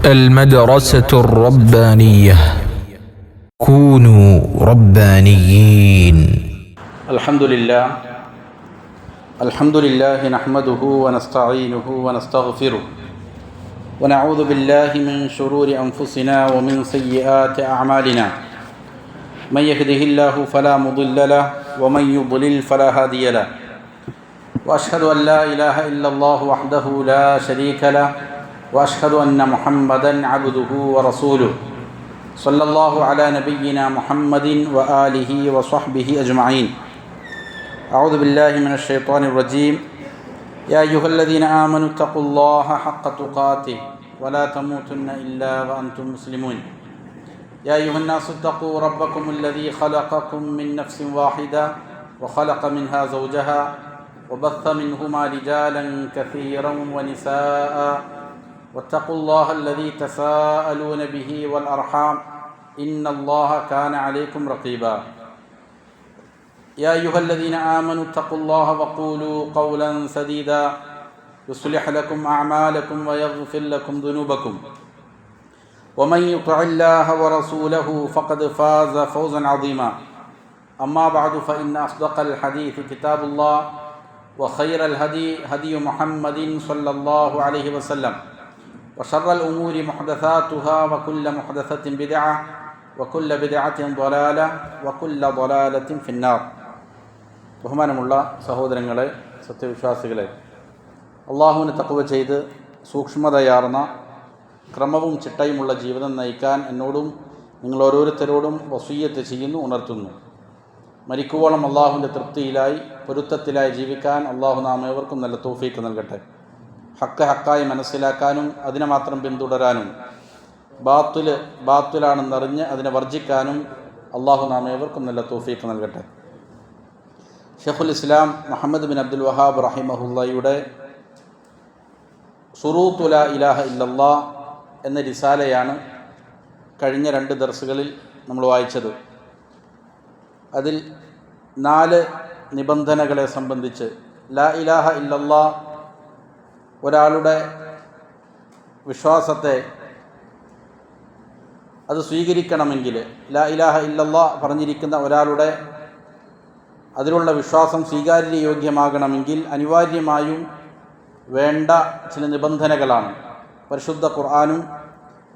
المدرسة الربانية كونوا ربانيين. الحمد لله نحمده ونستعينه ونستغفره ونعوذ بالله من شرور أنفسنا ومن سيئات أعمالنا. من يهده الله فلا مضل له ومن يضلل فلا هادي له. وأشهد أن لا إله إلا الله وحده لا شريك له وأشهد أن محمدًا عبده ورسوله. صلى الله على نبينا محمد وآله وصحبه أجمعين. أعوذ بالله من الشيطان الرجيم. يا أيها الذين آمنوا اتقوا الله حق تقاته ولا تموتن إلا وأنتم مسلمون. يا أيها الناس اتقوا ربكم الذي خلقكم من نفس واحدة وخلق منها زوجها وبث منهما رجالا كثيرا ونساء واتقوا الله الذي تساءلون به والأرحام إن الله كان عليكم رقيبا. يا أيها الذين آمنوا اتقوا الله وقولوا قولا سديدا يصلح لكم أعمالكم ويغفر لكم ذنوبكم ومن يطع الله ورسوله فقد فاز فوزا عظيما. أما بعد فإن أصدق الحديث كتاب الله وخير الهدي هدي محمد صلى الله عليه وسلم وشر الأمور محدثاتها وكل محدثة بدعة وكل بدعة ضلالة وكل ضلالة في النار. ബഹുമാനമുള്ള സഹോദരങ്ങളെ, സത്യവിശ്വാസികളെ, അള്ളാഹുവിന് തഖ്വ ചെയ്ത് സൂക്ഷ്മതയാർന്ന ക്രമവും ചിട്ടയുമുള്ള ജീവിതം നയിക്കാൻ എന്നോടും നിങ്ങൾ ഓരോരുത്തരോടും വസിയ്യത്ത് ചെയ്യുന്നു, ഉണർത്തുന്നു. മരിക്കുവോളം അള്ളാഹുവിൻ്റെ തൃപ്തിയിലായി പൊരുത്തത്തിലായി ജീവിക്കാൻ അള്ളാഹു നാം ഏവർക്കും നല്ല തൗഫീഖ് നൽകട്ടെ. ഹക്ക് ഹക്കായി മനസ്സിലാക്കാനും അതിനെ മാത്രം പിന്തുടരാനും ബാത്തുലാണെന്നറിഞ്ഞ് അതിനെ വർജിക്കാനും അള്ളാഹു നാം ഏവർക്കും നല്ല തൗഫീഖ് നൽകട്ടെ. ഷെയ്ഖുൽ ഇസ്ലാം മുഹമ്മദ് ബിൻ അബ്ദുൽ വഹാബ് റഹിമഹുല്ലയുടെ ശുറൂത്തു ലാ ഇലാഹ ഇല്ലല്ലാഹ് എന്ന റിസാലയാണ് കഴിഞ്ഞ 2 ദർസുകളിൽ നമ്മൾ വായിച്ചത്. അതിൽ 4 നിബന്ധനകളെ സംബന്ധിച്ച് ലാ ഇലാഹ ഇല്ലല്ലാഹ് ഒരാളുടെ വിശ്വാസത്തെ അത് സ്വീകരിക്കണമെങ്കിൽ, ലാ ഇലാഹ ഇല്ലല്ലാഹ് പറഞ്ഞിരിക്കുന്ന ഒരാളുടെ അതിലുള്ള വിശ്വാസം സ്വീകാര്യയോഗ്യമാകണമെങ്കിൽ അനിവാര്യമായും വേണ്ട ചില നിബന്ധനകളാണ് പരിശുദ്ധ ഖുർആനും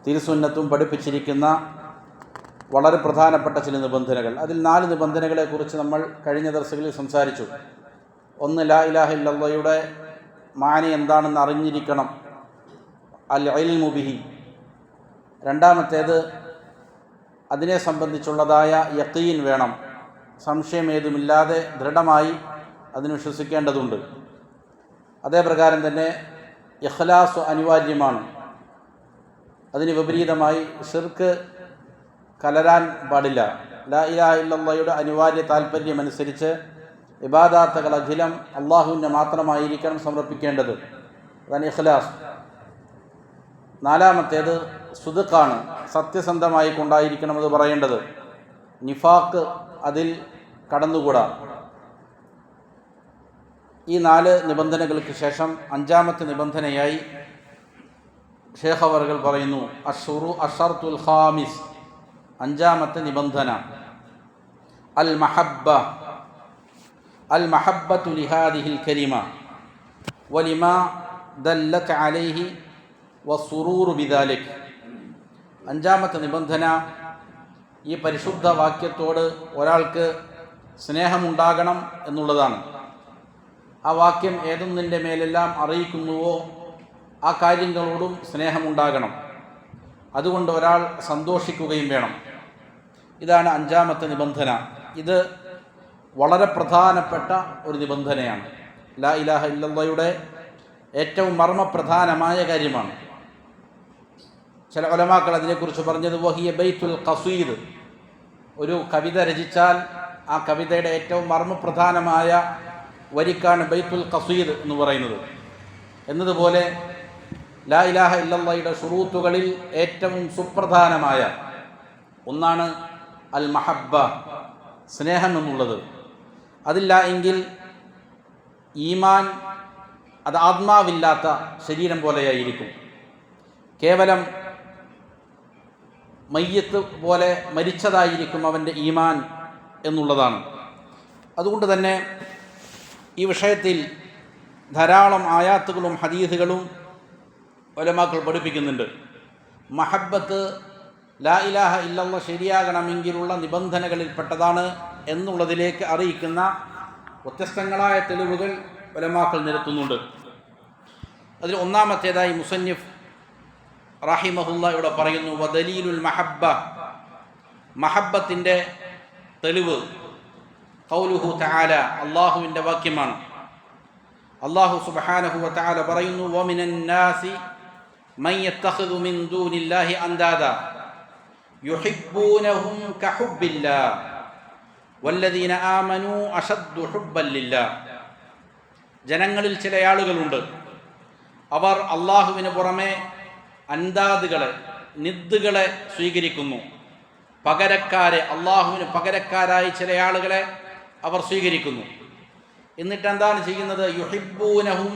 തിരുസുന്നത്തും പഠിപ്പിച്ചിരിക്കുന്ന വളരെ പ്രധാനപ്പെട്ട ചില നിബന്ധനകൾ. അതിൽ 4 നിബന്ധനകളെക്കുറിച്ച് നമ്മൾ കഴിഞ്ഞ ദർസുകളിൽ സംസാരിച്ചു. ഒന്ന്, ലാ ഇലാഹ ഇല്ലല്ലാഹയുടെ മാനി എന്താണെന്ന് അറിഞ്ഞിരിക്കണം, അൽ ഇൽമു ബിഹി. രണ്ടാമത്തേത്, അതിനെ സംബന്ധിച്ചുള്ളതായ യഖീൻ വേണം, സംശയമേതുമില്ലാതെ ദൃഢമായി അതിന് വിശ്വസിക്കേണ്ടതുണ്ട്. അതേപ്രകാരം തന്നെ ഇഖ്ലാസ് അനിവാര്യമാണ്. അതിന് വിപരീതമായി ശിർക്ക് കലരാൻ പാടില്ല. ലാ ഇലാഹ ഇല്ലല്ലാഹയുടെ അനിവാര്യ താൽപ്പര്യമനുസരിച്ച് ഇബാദാത്തുകൾ അഖിലം അള്ളാഹുവിൻ്റെ മാത്രമായിരിക്കണം സമർപ്പിക്കേണ്ടത്. അതാണ് ഇഖ്ലാസ്. നാലാമത്തേത് സുദ്ഖാണ്, സത്യസന്ധമായി കൊണ്ടായിരിക്കണമെന്ന് പറയേണ്ടത്. നിഫാഖ് അതിൽ കടന്നുകൂടാ. ഈ 4 നിബന്ധനകൾക്ക് ശേഷം 5ാമത്തെ നിബന്ധനയായി ഷേഖ് അവറുകൾ പറയുന്നു, അഷർത്തുൽ ഖാമിസ്, 5ാമത്തെ നിബന്ധന, അൽ മഹബ്ബത്തു ലിഹാദിഹിൽ കലിമ വലിമാ ദല്ലത്ത് അലൈഹി വസ്സുറൂറു ബിദാലിക്. 5ാമത്തെ നിബന്ധന, ഈ പരിശുദ്ധ വാക്യത്തോട് ഒരാൾക്ക് സ്നേഹമുണ്ടാകണം എന്നുള്ളതാണ്. ആ വാക്യം ഏതൊന്നിൻ്റെ മേലെല്ലാം അറിയിക്കുന്നുവോ ആ കാര്യങ്ങളോടും സ്നേഹമുണ്ടാകണം. അതുകൊണ്ട് ഒരാൾ സന്തോഷിക്കുകയും വേണം. ഇതാണ് 5ാമത്തെ നിബന്ധന. ഇത് വളരെ പ്രധാനപ്പെട്ട ഒരു നിബന്ധനയാണ്. ലാ ഇലാഹ ഇല്ലല്ലാഹയുടെ ഏറ്റവും മർമ്മപ്രധാനമായ കാര്യമാണ്. ചില ഉലമാക്കൾ അതിനെക്കുറിച്ച് പറഞ്ഞത് വഹിയ ബൈത്തുൽ ഖസീദ്. ഒരു കവിത രചിച്ചാൽ ആ കവിതയുടെ ഏറ്റവും മർമ്മപ്രധാനമായ വരിക്കാണ് ബൈത്തുൽ ഖസീദ് എന്ന് പറയുന്നത്. എന്നതുപോലെ ലാ ഇലാഹ ഇല്ലല്ലാഹയുടെ ശുറൂത്തുകളിൽ ഏറ്റവും സുപ്രധാനമായ ഒന്നാണ് അൽ മഹബ്ബ, സ്നേഹം എന്നുള്ളത്. അതില്ല എങ്കിൽ ഈമാൻ അത് ആത്മാവില്ലാത്ത ശരീരം പോലെയായിരിക്കും. കേവലം മയ്യത്ത് പോലെ മരിച്ചതായിരിക്കും അവൻ്റെ ഈമാൻ എന്നുള്ളതാണ്. അതുകൊണ്ട് തന്നെ ഈ വിഷയത്തിൽ ധാരാളം ആയാത്തുകളും ഹദീസുകളും ഉലമാക്കൾ പഠിപ്പിക്കുന്നുണ്ട്. മഹബ്ബത്ത് ലാ ഇലാഹ ഇല്ലല്ലാഹ് ശരിയാകണമെങ്കിലുള്ള നിബന്ധനകളിൽപ്പെട്ടതാണ് എന്നുള്ളതിലേക്ക് അറിയിക്കുന്ന വ്യത്യസ്തങ്ങളായ തെളിവുകൾ ഉലമാക്കൾ നിരത്തുന്നുണ്ട്. അതിൽ ഒന്നാമത്തേതായി മുസന്നിഫ് റഹിമഹുല്ല ഇവിടെ പറയുന്നു, വദലീലുൽ മഹബ്ബ, മഹബ്ബത്തിൻ്റെ തെളിവ് ഖൗലുഹു തആല, അല്ലാഹുവിൻ്റെ വാക്യമാണ്. അല്ലാഹു സുബ്ഹാനഹു വ തആല പറയുന്നു, വമിനൻ നാസി മൻ യത്തഖിദു മിൻ ദൂനില്ലാഹി അൻദാദ യുഹിബ്ബൂനഹും കഹുബ്ബില്ലാഹ് വല്ലദീന ആമനൂ അശദ്ദു ഹുബ്ബൻ ലില്ലാഹ്. ജനങ്ങളിൽ ചില ആളുകളുണ്ട്, അവർ അല്ലാഹുവിന് പുറമെ അൻദാദുകളെ, നിദ്ദുകളെ സ്വീകരിക്കുന്നു. പകരക്കാരെ, അള്ളാഹുവിന് പകരക്കാരായി ചില ആളുകളെ അവർ സ്വീകരിക്കുന്നു. എന്നിട്ട് എന്താണ് ചെയ്യുന്നത്? യുഹിബ്ബൂനഹും,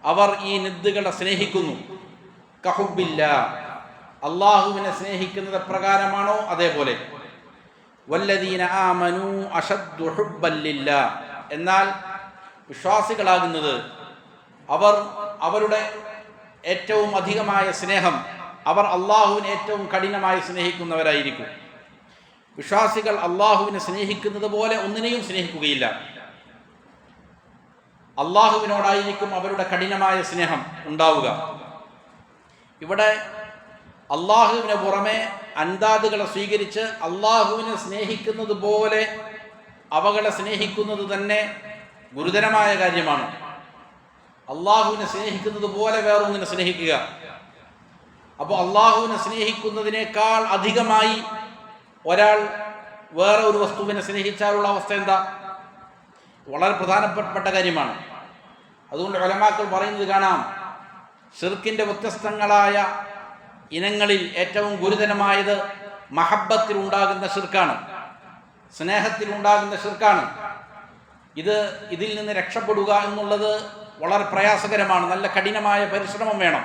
അവർ ഈ നിദ്ദുകളെ സ്നേഹിക്കുന്നു. കഹുബ്ബില്ലാ, അള്ളാഹുവിനെ സ്നേഹിക്കുന്നത് പ്രകാരമാണോ അതേപോലെ. വല്ലദീന ആമനൂ അശദ്ദു ഹുബ്ബൻ ലില്ലാ, എന്നാൽ വിശ്വാസികളാകുന്നത് അവർ അവരുടെ ഏറ്റവും അധികമായ സ്നേഹം അവർ അള്ളാഹുവിനെ ഏറ്റവും കഠിനമായി സ്നേഹിക്കുന്നവരായിരിക്കും. വിശ്വാസികൾ അള്ളാഹുവിനെ സ്നേഹിക്കുന്നത് പോലെ ഒന്നിനെയും സ്നേഹിക്കുകയില്ല. അള്ളാഹുവിനോടായിരിക്കും അവരുടെ കഠിനമായ സ്നേഹം ഉണ്ടാവുക. ഇവിടെ അള്ളാഹുവിന് പുറമെ അൻദാദുകളെ സ്വീകരിച്ച് അള്ളാഹുവിനെ സ്നേഹിക്കുന്നത് പോലെ അവകളെ സ്നേഹിക്കുന്നത് തന്നെ ഗുരുതരമായ കാര്യമാണ്. അള്ളാഹുവിനെ സ്നേഹിക്കുന്നത് പോലെ വേറൊന്നിനെ സ്നേഹിക്കുക. അപ്പോൾ അള്ളാഹുവിനെ സ്നേഹിക്കുന്നതിനേക്കാൾ അധികമായി ഒരാൾ വേറെ ഒരു വസ്തുവിനെ സ്നേഹിച്ചാലുള്ള അവസ്ഥ എന്താ? വളരെ പ്രധാനപ്പെട്ട കാര്യമാണ്. അതുകൊണ്ട് ഉലമാക്കൾ പറയുന്നത് കാണാം, ശിർക്കിൻ്റെ വ്യത്യസ്തങ്ങളായ ഇനങ്ങളിൽ ഏറ്റവും ഗുരുതരമായത് മഹബ്ബത്തിലുണ്ടാകുന്ന ശിർക്കാണ്, സ്നേഹത്തിലുണ്ടാകുന്ന ശിർക്കാണ്. ഇതിൽ നിന്ന് രക്ഷപ്പെടുക എന്നുള്ളത് വളരെ പ്രയാസകരമാണ്. നല്ല കഠിനമായ പരിശ്രമം വേണം.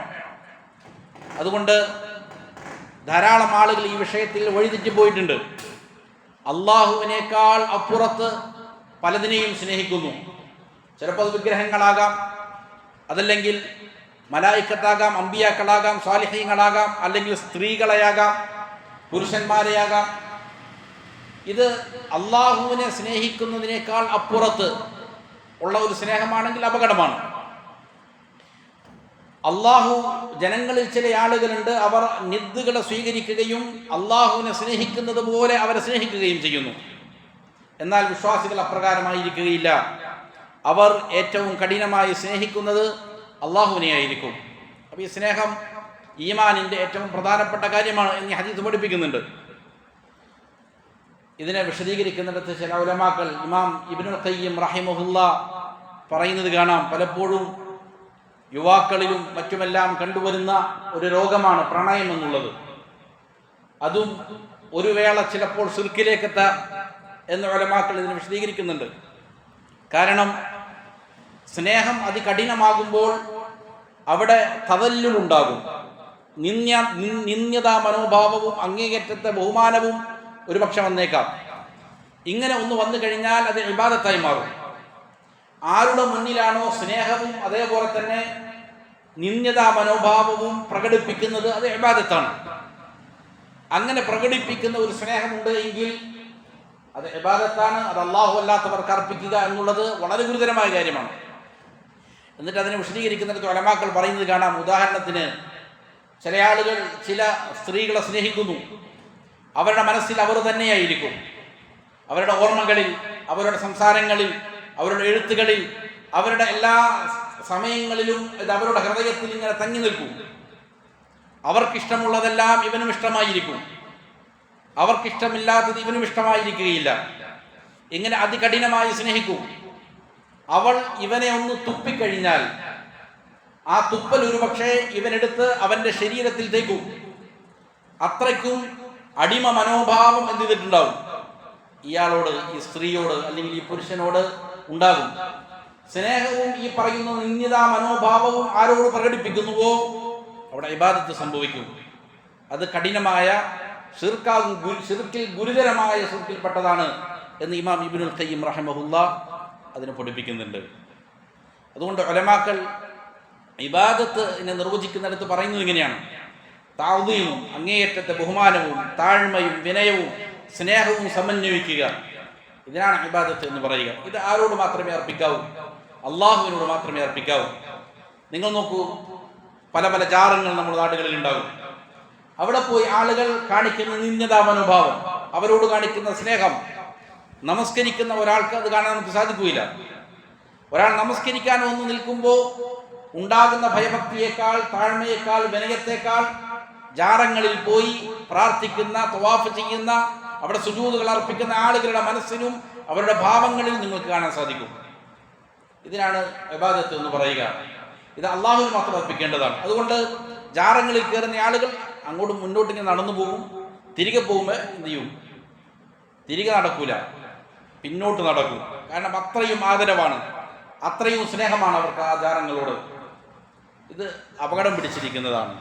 അതുകൊണ്ട് ധാരാളം ആളുകൾ ഈ വിഷയത്തിൽ വഴിതെറ്റി പോയിട്ടുണ്ട്. അള്ളാഹുവിനേക്കാൾ അപ്പുറത്ത് പലതിനെയും സ്നേഹിക്കുന്നു. ചിലപ്പോൾ അത് വിഗ്രഹങ്ങളാകാം, അതല്ലെങ്കിൽ മലായിക്കത്താകാം, അമ്പിയാക്കളാകാം, സ്വാലിഹീങ്ങളാകാം, അല്ലെങ്കിൽ സ്ത്രീകളെയാകാം, പുരുഷന്മാരെയാകാം. ഇത് അള്ളാഹുവിനെ സ്നേഹിക്കുന്നതിനേക്കാൾ അപ്പുറത്ത് ഉള്ള ഒരു സ്നേഹമാണെങ്കിൽ അപകടമാണ്. അള്ളാഹു, ജനങ്ങളിൽ ചില ആളുകളുണ്ട്, അവർ നിദ്ദുകളെ സ്വീകരിക്കുകയും അള്ളാഹുവിനെ സ്നേഹിക്കുന്നത് പോലെ അവരെ സ്നേഹിക്കുകയും ചെയ്യുന്നു. എന്നാൽ വിശ്വാസികൾ അപ്രകാരമായിരിക്കുകയില്ല. അവർ ഏറ്റവും കഠിനമായി സ്നേഹിക്കുന്നത് അള്ളാഹുവിനെയായിരിക്കും. അപ്പോൾ ഈ സ്നേഹം ഈമാനിൻ്റെ ഏറ്റവും പ്രധാനപ്പെട്ട കാര്യമാണ് എന്ന് ഹദീസ് പഠിപ്പിക്കുന്നുണ്ട്. ഇതിനെ വിശദീകരിക്കുന്നിടത്ത് ചില ഉലമാക്കൾ, ഇമാം ഇബ്നുൽ ഖയ്യിം റഹിമഹുല്ല പറയുന്നത് കാണാം, പലപ്പോഴും യുവാക്കളിലും മറ്റുമെല്ലാം കണ്ടുവരുന്ന ഒരു രോഗമാണ് പ്രണയം എന്നുള്ളത്. അതും ഒരു വേള ചിലപ്പോൾ ശിർക്കിലേക്കെത്താം എന്ന് ഉലമാക്കൾ ഇതിനെ വിശദീകരിക്കുന്നുണ്ട്. കാരണം സ്നേഹം അതികഠിനമാകുമ്പോൾ അവിടെ തദല്ലുലുണ്ടാകും, നിന്ദ്യതാ മനോഭാവവും അങ്ങേയറ്റത്തെ ബഹുമാനവും ഒരുപക്ഷെ വന്നേക്കാം. ഇങ്ങനെ ഒന്ന് വന്നു കഴിഞ്ഞാൽ അത് ഇബാദത്തായി മാറും. ആരുടെ മുന്നിലാണോ സ്നേഹവും അതേപോലെ തന്നെ നിന്ദ്യതാ മനോഭാവവും പ്രകടിപ്പിക്കുന്നത്, അത് ഇബാദത്താണ്. അങ്ങനെ പ്രകടിപ്പിക്കുന്ന ഒരു സ്നേഹമുണ്ട് എങ്കിൽ അത് ഇബാദത്താണ്. അത് അള്ളാഹു അല്ലാത്തവർക്ക് അർപ്പിക്കുക എന്നുള്ളത് വളരെ ഗുരുതരമായ കാര്യമാണ്. എന്നിട്ട് അതിനെ വിശദീകരിക്കുന്നിടത്ത് ഉലമാക്കൾ പറയുന്നത് കാണാം. ഉദാഹരണത്തിന്, ചില ആളുകൾ ചില സ്ത്രീകളെ സ്നേഹിക്കുന്നു. അവരുടെ മനസ്സിൽ അവർ തന്നെയായിരിക്കും. അവരുടെ ഓർമ്മകളിൽ, അവരുടെ സംസാരങ്ങളിൽ, അവരുടെ എഴുത്തുകളിൽ, അവരുടെ എല്ലാ സമയങ്ങളിലും ഇത് അവരുടെ ഹൃദയത്തിൽ ഇങ്ങനെ തങ്ങി നിൽക്കും. അവർക്കിഷ്ടമുള്ളതെല്ലാം ഇവനും ഇഷ്ടമായിരിക്കും, അവർക്കിഷ്ടമില്ലാത്തത് ഇവനും ഇഷ്ടമായിരിക്കുകയില്ല. ഇങ്ങനെ അതികഠിനമായി സ്നേഹിക്കും. അവൾ ഇവനെ ഒന്ന് തുപ്പിക്കഴിഞ്ഞാൽ ആ തുപ്പൽ ഒരുപക്ഷെ ഇവനെടുത്ത് അവൻ്റെ ശരീരത്തിൽ തേക്കും. അത്രയ്ക്കും അടിമ മനോഭാവം എന്ത് ചെയ്തിട്ടുണ്ടാവും ഇയാളോട്, ഈ സ്ത്രീയോട് അല്ലെങ്കിൽ ഈ പുരുഷനോട് ഉണ്ടാകും. സ്നേഹവും ഈ പറയുന്ന നിന്ദ്യതാ മനോഭാവവും ആരോട് പ്രകടിപ്പിക്കുന്നുവോ അവിടെ ഇബാദത്ത് സംഭവിക്കും. അത് കഠിനമായ ഷിർക്കിൽ ഗുരുതരമായ ഷിർക്കിൽപ്പെട്ടതാണ് എന്ന് ഇമാം ഇബ്നുൽ ഖയ്യിം റഹിമഹുല്ലാഹ് അതിനെ പഠിപ്പിക്കുന്നുണ്ട്. അതുകൊണ്ട് ഉലമാക്കൾ ഇബാദത്തിനെ നിർവചിക്കുന്നിടത്ത് പറയുന്നത് ഇങ്ങനെയാണ്: തഅദീമും, അങ്ങേയറ്റത്തെ ബഹുമാനവും താഴ്മയും വിനയവും സ്നേഹവും സമന്വയിക്കുക, ഇതിനാണ് ഇബാദത്ത് എന്ന് പറയുക. ഇത് ആരോട് മാത്രമേ അർപ്പിക്കാവൂ? അള്ളാഹുവിനോട് മാത്രമേ അർപ്പിക്കാവൂ. നിങ്ങൾ നോക്കൂ, പല പല ജാറങ്ങൾ നമ്മുടെ നാടുകളിൽ ഉണ്ടാകും. അവിടെ പോയി ആളുകൾ കാണിക്കുന്ന നിന്ദതാ മനോഭാവം, അവരോട് കാണിക്കുന്ന സ്നേഹം, നമസ്കരിക്കുന്ന ഒരാൾക്ക് അത് കാണാൻ നമുക്ക് സാധിക്കുകയില്ല. ഒരാൾ നമസ്കരിക്കാൻ വന്ന് നിൽക്കുമ്പോൾ ഉണ്ടാകുന്ന ഭയഭക്തിയേക്കാൾ, താഴ്മയേക്കാൾ, വിനയത്തേക്കാൾ ജാറങ്ങളിൽ പോയി പ്രാർത്ഥിക്കുന്ന, തവാഫ് ചെയ്യുന്ന, അവിടെ സുജൂദുകൾ അർപ്പിക്കുന്ന ആളുകളുടെ മനസ്സിനും അവരുടെ ഭാവങ്ങളിൽ നിങ്ങൾക്ക് കാണാൻ സാധിക്കും. ഇതിനാണ് ഇബാദത്ത് എന്ന് പറയുക. ഇത് അള്ളാഹുവിന് മാത്രം അർപ്പിക്കേണ്ടതാണ്. അതുകൊണ്ട് ജാറങ്ങളിൽ കയറുന്ന ആളുകൾ അങ്ങോട്ടും മുന്നോട്ട് ഇങ്ങനെ നടന്നു പോകും. തിരികെ പോകുമ്പോൾ എന്ത് ചെയ്യും? തിരികെ നടക്കൂല, പിന്നോട്ട് നടക്കും. കാരണം അത്രയും ആദരവാണ്, അത്രയും സ്നേഹമാണ് അവർക്ക് ആ ജാറങ്ങളോട്. ഇത് അപകടം പിടിച്ചിരിക്കുന്നതാണ്.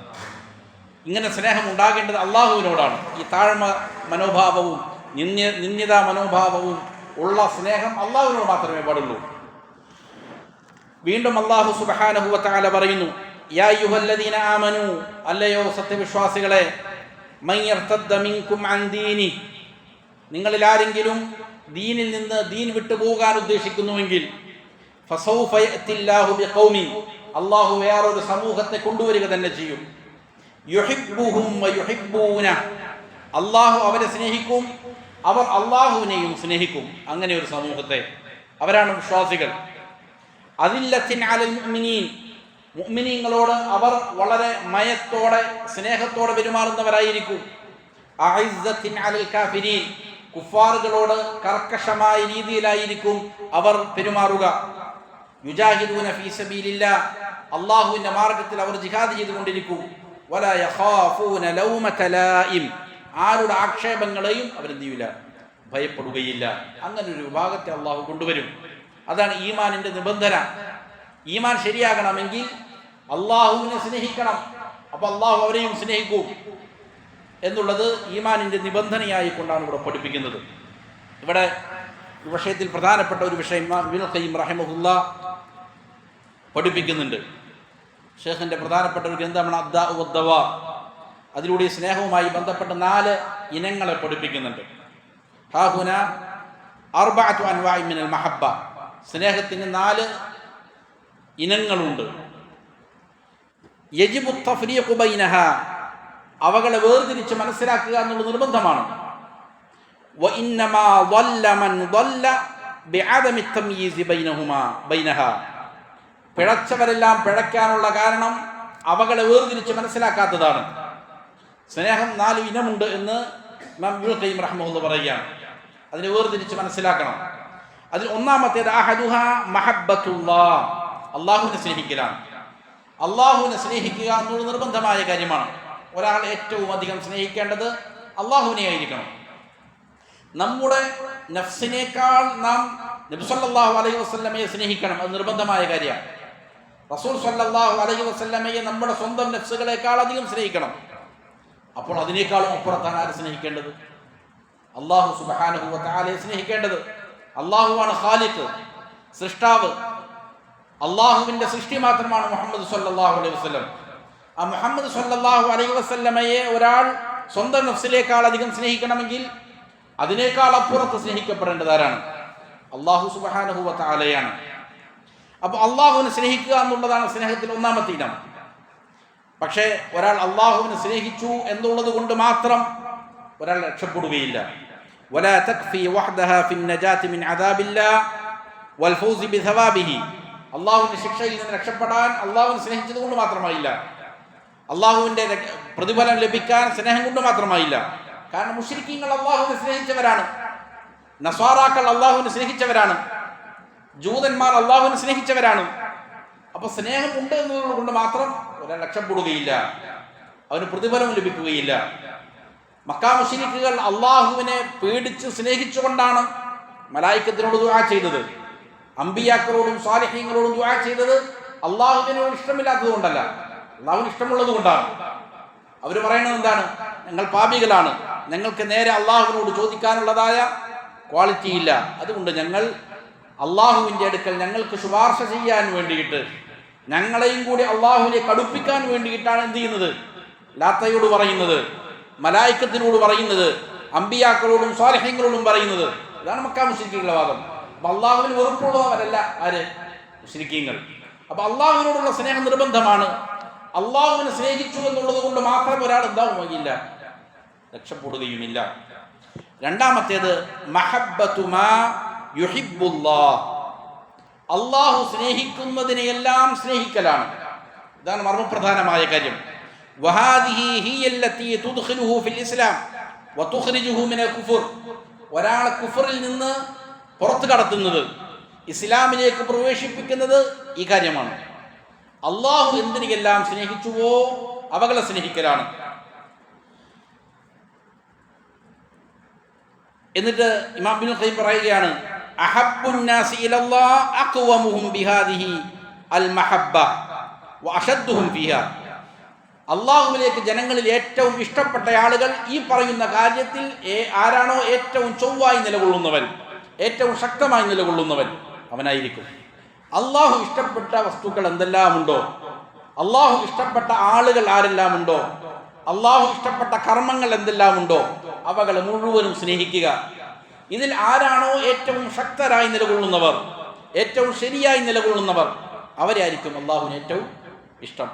ഇങ്ങനെ സ്നേഹം ഉണ്ടാകേണ്ടത് അള്ളാഹുവിനോടാണ്. ഈ താഴ്മ മനോഭാവവും നിന്യതാ മനോഭാവവും ഉള്ള സ്നേഹം അള്ളാഹുവിനോട് മാത്രമേ പാടുള്ളൂ. വീണ്ടും അല്ലാഹു സുബ്ഹാനഹു വ തആല പറയുന്നു: യാ അയ്യുഹല്ലദീന ആമനൂ, അല്ലയോ സത്യവിശ്വാസികളെ, മൻ യർതദ്ദ മിൻകും അൻ ദീനി, നിങ്ങളിൽ ആരെങ്കിലും ദീനിൽ നിന്ന് ദീൻ വിട്ടുപോകാൻ ഉദ്ദേശിക്കുന്നുവെങ്കിൽ, ഫസൗഫ യഅതില്ലാഹു ബിഖൗമിൻ, അല്ലാഹു വേറൊരു സമൂഹത്തെ കൊണ്ടുവരിക തന്നെ ചെയ്യും. യുഹിബ്ബുഹും വയുഹിബ്ബൂന, അല്ലാഹു അവരെ സ്നേഹിക്കും, അവർ അല്ലാഹുവിനെയും സ്നേഹിക്കും. അങ്ങനെ ഒരു സമൂഹത്തെ, അവരാണ് വിശ്വാസികൾ. അദില്ലത്തിൻ അലൽ മുഅ്മിനീൻ, മുഅ്മിനീങ്ങളോട് അവർ വളരെ മയത്തോടെ സ്നേഹത്തോടെ പെരുമാറുന്നവരായിരിക്കും. അഇസ്സത്തിൻ അലൽ കാഫിരീൻ, കുഫാറുകളോട് കർക്കശമായ രീതിയിലായിരിക്കും അവർ പെരുമാറുക. യുജാഹിദൂന ഫീ സബീലില്ലാഹ്, അല്ലാഹുവിന്റെ മാർഗ്ഗത്തിൽ അവർ ജിഹാദ് ചെയ്തുകൊണ്ടിരിക്കും. വലാ യഖാഫൂന ലൗമത ലായിം, ആരുടെ ആക്ഷേപങ്ങളെയും അവരെന്ത് ചെയ്യില്ല, ഭയപ്പെടുകയില്ല. അങ്ങനെ ഒരു വിഭാഗത്തെ അള്ളാഹു കൊണ്ടുവരും. അതാണ് ഈമാനിന്റെ നിബന്ധന. ഈമാൻ ശരിയാകണമെങ്കിൽ അള്ളാഹുവിനെ സ്നേഹിക്കണം. അപ്പൊ അള്ളാഹു അവരെയും സ്നേഹിക്കും എന്നുള്ളത് ഈമാനിന്റെ നിബന്ധനയായി കൊണ്ടാണ് ഇവിടെ പഠിപ്പിക്കുന്നത്. ഇവിടെ ഈ വിഷയത്തിൽ പ്രധാനപ്പെട്ട ഒരു വിഷയം ഇബ്നുൽ ഖയ്യിം റഹിമഹുല്ലാഹ് പഠിപ്പിക്കുന്നുണ്ട്. ഷേഖിന്റെ പ്രധാനപ്പെട്ട ഒരു ഗ്രന്ഥമാണ് അദ്ദാഉ വദ്ദവാ. അതിലൂടെ സ്നേഹവുമായി ബന്ധപ്പെട്ട 4 ഇനങ്ങളെ പഠിപ്പിക്കുന്നുണ്ട്. ഹാഹുന അർബഅതു അൻവാഇ മിനൽ മഹബ്ബ, സ്നേഹത്തിന് 4 ഇനങ്ങളുണ്ട്. യജിബു തഫ്രീഖു ബൈനഹാ, അവകളെ വേർതിരിച്ച് മനസ്സിലാക്കുക എന്നുള്ളത് നിർബന്ധമാണ്. വ ഇന്നമാ ളല്ല മൻ ളല്ല ബിഅദമി തംയീസ് ബൈനഹാ, പിഴച്ചവരെല്ലാം പിഴയ്ക്കാനുള്ള കാരണം അവകളെ വേർതിരിച്ച് മനസ്സിലാക്കാത്തതാണ്. സ്നേഹം 4 ഇനമുണ്ട് എന്ന് ഇമാം ഇബ്നുൽ ഖയ്യിം റഹിമഹുല്ലാഹ് പറയുകയാണ്. അതിനെ വേർതിരിച്ച് മനസ്സിലാക്കണം. അതിൽ ഒന്നാമത്തേത് അഹദുഹാ മഹബ്ബത്തുല്ലാഹ്, അള്ളാഹുവിനെ സ്നേഹിക്കലാണ്. അള്ളാഹുവിനെ സ്നേഹിക്കുക എന്നുള്ളത് നിർബന്ധമായ കാര്യമാണ്. ഒരാൾ ഏറ്റവും അധികം സ്നേഹിക്കേണ്ടത് അള്ളാഹുവിനെ ആയിരിക്കണം. നമ്മുടെ നഫ്സിനേക്കാൾ നാം നബി സല്ലല്ലാഹു അലൈഹി വസല്ലമയെ സ്നേഹിക്കണം. അത് നിർബന്ധമായ കാര്യമാണ്. റസൂൽ സല്ലല്ലാഹു അലൈഹി വസല്ലമയെ നമ്മുടെ സ്വന്തം നഫ്സുകളെക്കാൾ അധികം സ്നേഹിക്കണം. അപ്പോൾ അതിനേക്കാളും അപ്പുറത്താണ് ആരെ സ്നേഹിക്കേണ്ടത്? അല്ലാഹു സുബ്ഹാനഹു വ തആലയെ സ്നേഹിക്കേണ്ടത്. അല്ലാഹുവാണ് ഖാലിഖ്, സൃഷ്ടാവ്. അള്ളാഹുവിന്റെ സൃഷ്ടി മാത്രമാണ് മുഹമ്മദ് സല്ലല്ലാഹു അലൈഹി വസല്ലം. ആ മുഹമ്മദ് സല്ലല്ലാഹു അലൈഹി വസല്ലമയെ ഒരാൾ സ്വന്തം നഫ്സിലേക്കാൾ അധികം സ്നേഹിക്കണമെങ്കിൽ അതിനേക്കാൾ അപ്പുറത്ത് സ്നേഹിക്കപ്പെടേണ്ടത് ആരാണ്? അല്ലാഹു സുബ്ഹാനഹു വ തആലയാണ്. അപ്പോൾ അള്ളാഹുവിനെ സ്നേഹിക്കുക എന്നുള്ളതാണ് സ്നേഹത്തിൽ ഒന്നാമത്തെ ഇനം. പക്ഷേ ഒരാൾ അള്ളാഹുവിനെ സ്നേഹിച്ചു എന്നുള്ളത് കൊണ്ട് മാത്രം ഒരാൾ രക്ഷപ്പെടുകയില്ല. വലാ തക്ഫി വഹ്ദഹാ ഫിൻ നജാതി മിൻ അദാബില്ലാഹ് വൽ ഫൗസി ബിഥവാബിഹി, അള്ളാഹുവിന്റെ ശിക്ഷയിൽ നിന്ന് രക്ഷപ്പെടാൻ അള്ളാഹുവിനെ സ്നേഹിച്ചത് കൊണ്ട് മാത്രമായില്ല, അള്ളാഹുവിന്റെ പ്രതിഫലം ലഭിക്കാൻ സ്നേഹം കൊണ്ട് മാത്രമായില്ല. കാരണം മുശ്രിക്കീങ്ങൾ അള്ളാഹുവിനെ സ്നേഹിച്ചവരാണ്, നസ്വാറാക്കൾ അള്ളാഹുവിനെ സ്നേഹിച്ചവരാണ്, ജൂതന്മാർ അള്ളാഹുവിനെ സ്നേഹിച്ചവരാണ്. അപ്പൊ സ്നേഹം ഉണ്ട് എന്നുള്ളത് കൊണ്ട് മാത്രം ഒരാൾ രക്ഷപ്പെടുകയില്ല, അവന് പ്രതിഫലം ലഭിക്കുകയില്ല. മക്കാ മുശ്രിക്കുകൾ അള്ളാഹുവിനെ പേടിച്ച് സ്നേഹിച്ചുകൊണ്ടാണ് മലായിക്കത്തിനോട് ദുആ ചെയ്തത്, അമ്പിയാക്കളോടും സാലിഹീങ്ങളോടും ദുആ ചെയ്തത് അള്ളാഹുവിനോട് ഇഷ്ടമില്ലാത്തത് കൊണ്ടല്ല, അള്ളാഹുവിന് ഇഷ്ടമുള്ളത് കൊണ്ടാണ്. അവർ പറയുന്നത് എന്താണ്? ഞങ്ങൾ പാപികളാണ്, ഞങ്ങൾക്ക് നേരെ അള്ളാഹുവിനോട് ചോദിക്കാനുള്ളതായ ക്വാളിറ്റി ഇല്ല. അതുകൊണ്ട് ഞങ്ങൾ അള്ളാഹുവിൻ്റെ അടുക്കൽ ഞങ്ങൾക്ക് ശുപാർശ ചെയ്യാൻ വേണ്ടിയിട്ട്, ഞങ്ങളെയും കൂടി അള്ളാഹുവിലേക്ക് അടുപ്പിക്കാൻ വേണ്ടിയിട്ടാണ് എന്ത് ചെയ്യുന്നത്? ലാത്തയോട് പറയുന്നത്, മലായിക്കത്തിനോട് പറയുന്നത്, അമ്പിയാക്കളോടും സ്വാലിഹീങ്ങളോടും പറയുന്നത്. ഇതാണ് മക്കാ മുശ്രിക്കീങ്ങളുടെ വാദം. അപ്പം അള്ളാഹുവിന് വെറുപ്പുള്ളവരല്ല ആര്? മുശ്രിക്കീങ്ങൾ. അപ്പം അള്ളാഹുവിനോടുള്ള സ്നേഹം നിർബന്ധമാണ്. അള്ളാഹുവിനെ സ്നേഹിച്ചു എന്നുള്ളത് കൊണ്ട് മാത്രം ഒരാൾ എന്താവുകയില്ല, രക്ഷപ്പെടുകയുമില്ല. രണ്ടാമത്തേത് മഹബ്ബതു മാ യുഹിബ്ബുല്ലാഹ്, അള്ളാഹു സ്നേഹിക്കുന്നതിനെയെല്ലാം സ്നേഹിക്കലാണ്. ഇതാണ് മർമ്മപ്രധാനമായ കാര്യം. വഹാദിഹി ഹിയല്ലതി തുദ്ഖിലുഹു ഫിൽ ഇസ്ലാം വതുഖ്രിജുഹു മിനൽ കുഫർ, ഒരാളെ കുഫറിൽ നിന്ന് പുറത്തു കടത്തുന്നത്, ഇസ്ലാമിലേക്ക് പ്രവേശിപ്പിക്കുന്നത് ഈ കാര്യമാണ്. അള്ളാഹു എന്തിനെല്ലാം സ്നേഹിച്ചുവോ അവകളെ സ്നേഹിക്കലാണ്. എന്നിട്ട് ഇമാം ഇബ്നുൽ ഖയ്യിം പറയുകയാണ്, അഹബ്ബുൻ നാസി ഇലല്ലാഹ് അഖ്വമുഹും ബിഹാദിഹി അൽ മഹബ്ബ വഅശദ്ദുഹും ഫീഹാ, അള്ളാഹുവിലേക്ക് ജനങ്ങളിൽ ഏറ്റവും ഇഷ്ടപ്പെട്ട ആളുകൾ ഈ പറയുന്ന കാര്യത്തിൽ ആരാണോ ഏറ്റവും ചൊവ്വായി നിലകൊള്ളുന്നവൻ, ഏറ്റവും ശക്തമായി നിലകൊള്ളുന്നവൻ അവനായിരിക്കും. അള്ളാഹു ഇഷ്ടപ്പെട്ട വസ്തുക്കൾ എന്തെല്ലാം ഉണ്ടോ, അള്ളാഹു ഇഷ്ടപ്പെട്ട ആളുകൾ ആരെല്ലാം ഉണ്ടോ, അള്ളാഹു ഇഷ്ടപ്പെട്ട കർമ്മങ്ങൾ എന്തെല്ലാം ഉണ്ടോ അവകളെ മുഴുവനും സ്നേഹിക്കുക. ഇതിൽ ആരാണോ ഏറ്റവും ശക്തരായി നിലകൊള്ളുന്നവർ, ഏറ്റവും ശരിയായി നിലകൊള്ളുന്നവർ, അവരെ ആയിരിക്കും അള്ളാഹുവിന് ഏറ്റവും ഇഷ്ടം.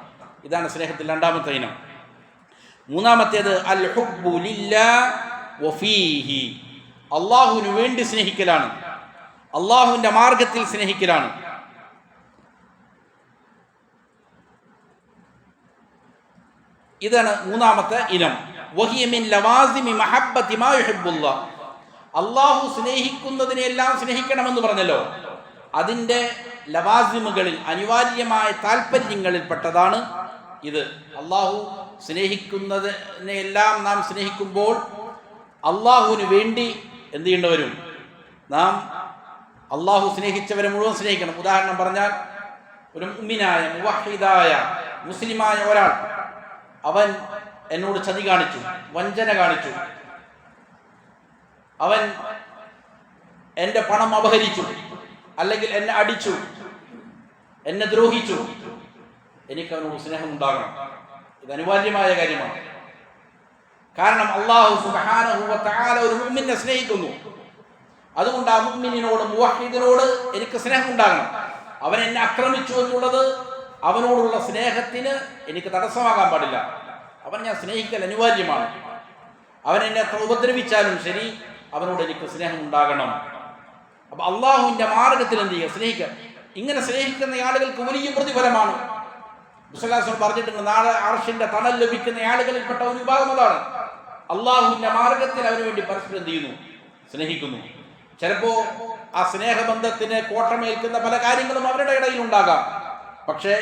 ഇതാണ് സ്നേഹത്തിൽ രണ്ടാമത്തെ ഇനം. മൂന്നാമത്തേത് അൽ ഹുബ്ബു ലില്ലാഹി വഫീഹി, അള്ളാഹുവിന് വേണ്ടി സ്നേഹിക്കലാണ്, അള്ളാഹുവിൻ്റെ മാർഗത്തിൽ സ്നേഹിക്കലാണ്. ഇതാണ് മൂന്നാമത്തെ ഇനം. വഹിയ മിൻ ലവാസിമി മഹബ്ബതി മാ യുഹിബ്ബുല്ലാഹ്, അള്ളാഹു സ്നേഹിക്കുന്നതിനെല്ലാം സ്നേഹിക്കണമെന്ന് പറഞ്ഞല്ലോ, അതിൻ്റെ ലവാസിമുകളിൽ അനിവാര്യമായ താല്പര്യങ്ങളിൽ പെട്ടതാണ് ഇത്. അള്ളാഹു സ്നേഹിക്കുന്നതിനെല്ലാം നാം സ്നേഹിക്കുമ്പോൾ അള്ളാഹുവിന് വേണ്ടി എന്ത് ചെയ്യേണ്ടി വരും? നാം അള്ളാഹു സ്നേഹിച്ചവരെ മുഴുവൻ സ്നേഹിക്കണം. ഉദാഹരണം പറഞ്ഞാൽ, ഒരു മുഅ്മിനായ മുവഹ്ഹിദായ മുസ്ലിമായ ഒരാൾ, അവൻ എന്നോട് ചതി കാണിച്ചു, വഞ്ചന കാണിച്ചു, അവൻ എൻ്റെ പണം അപഹരിച്ചു, അല്ലെങ്കിൽ എന്നെ അടിച്ചു, എന്നെ ദ്രോഹിച്ചു, എനിക്ക് അവനോട് സ്നേഹം ഉണ്ടാകണം. ഇത് അനിവാര്യമായ കാര്യമാണ്. കാരണം അല്ലാഹു സുബ്ഹാനഹു വ തആല ഒരു മുഅ്മിനെ സ്നേഹിക്കുന്നു. അതുകൊണ്ട് ആ മുഅ്മിനിനോട്, മുവഹ്ഹിദിനോട് എനിക്ക് സ്നേഹം ഉണ്ടാകണം. അവൻ എന്നെ ആക്രമിച്ചു എന്നുള്ളത് അവനോടുള്ള സ്നേഹത്തിന് എനിക്ക് തടസ്സമാകാൻ പാടില്ല. അവൻ ഞാൻ സ്നേഹിക്കൽ അനിവാര്യമാണ്. അവൻ എന്നെ എത്ര ഉപദ്രവിച്ചാലും ശരി, അവനോട് എനിക്ക് സ്നേഹം ഉണ്ടാകണം. അപ്പൊ അള്ളാഹുവിന്റെ മാർഗത്തിൽ എന്ത് ചെയ്യുക? സ്നേഹിക്കുക. ഇങ്ങനെ സ്നേഹിക്കുന്ന ആളുകൾക്ക് വലിയ പ്രതിഫലമാണ്. മുസല്ലാസ്വൽ പറഞ്ഞിട്ടുണ്ട്, നാളെ അർശിന്റെ തണൽ ലഭിക്കുന്ന ആളുകളിൽപ്പെട്ട ഒരു വിഭാഗം അതാണ്. അള്ളാഹുവിന്റെ മാർഗത്തിൽ അവന് വേണ്ടി പരസ്പരം എന്ത് ചെയ്യുന്നു? സ്നേഹിക്കുന്നു. ചിലപ്പോ ആ സ്നേഹബന്ധത്തിന് കോട്ടമേൽക്കുന്ന പല കാര്യങ്ങളും അവരുടെ ഇടയിൽ ഉണ്ടാകാം. പക്ഷേ